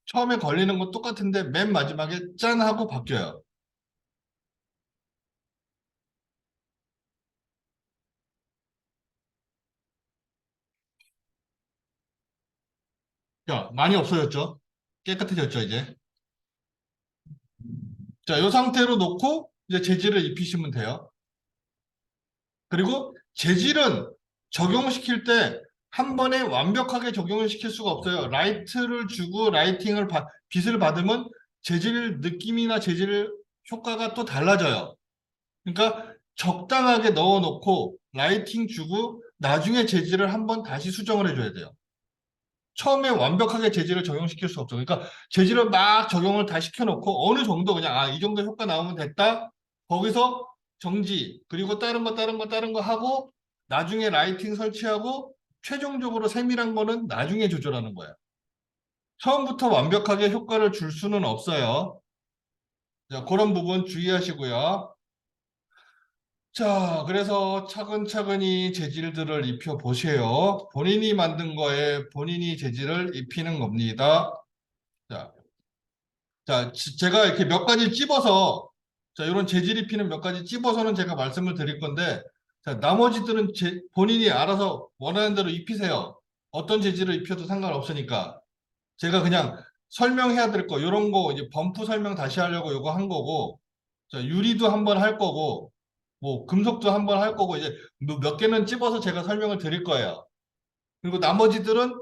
처음에 걸리는 건 똑같은데, 맨 마지막에 짠 하고 바뀌어요. 자, 많이 없어졌죠? 깨끗해졌죠, 이제? 자, 이 상태로 놓고, 이제 재질을 입히시면 돼요. 그리고 재질은 적용시킬 때 한 번에 완벽하게 적용을 시킬 수가 없어요. 라이트를 주고 빛을 받으면 재질 느낌이나 재질 효과가 또 달라져요. 그러니까 적당하게 넣어놓고 라이팅 주고 나중에 재질을 한 번 다시 수정을 해줘야 돼요. 처음에 완벽하게 재질을 적용시킬 수 없죠. 그러니까 재질을 막 적용을 다 시켜놓고 어느 정도 그냥 이 정도 효과 나오면 됐다. 거기서 정지 그리고 다른 거 하고 나중에 라이팅 설치하고 최종적으로 세밀한 거는 나중에 조절하는 거예요. 처음부터 완벽하게 효과를 줄 수는 없어요. 자, 그런 부분 주의하시고요. 자, 그래서 차근차근히 재질들을 입혀 보세요. 본인이 만든 거에 본인이 재질을 입히는 겁니다. 자, 제가 이렇게 몇 가지 찝어서, 자, 이런 재질 입히는 몇 가지 찝어서는 제가 말씀을 드릴 건데, 자, 나머지들은 본인이 알아서 원하는 대로 입히세요. 어떤 재질을 입혀도 상관없으니까. 제가 그냥 설명해야 될 거, 이런 거, 이제 범프 설명 다시 하려고 이거 한 거고, 자, 유리도 한번 할 거고, 뭐, 금속도 한번 할 거고, 이제 몇 개는 찝어서 제가 설명을 드릴 거예요. 그리고 나머지들은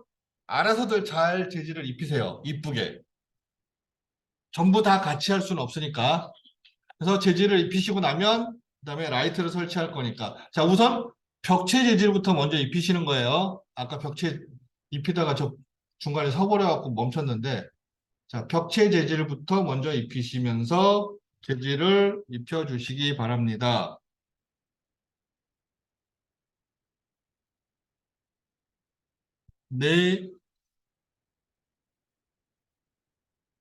알아서들 잘 재질을 입히세요. 이쁘게. 전부 다 같이 할 수는 없으니까. 그래서 재질을 입히시고 나면 그다음에 라이트를 설치할 거니까. 자, 우선 벽체 재질부터 먼저 입히시는 거예요. 아까 벽체 입히다가 저 중간에 서버려 갖고 멈췄는데 자, 벽체 재질부터 먼저 입히시면서 재질을 입혀 주시기 바랍니다. 네.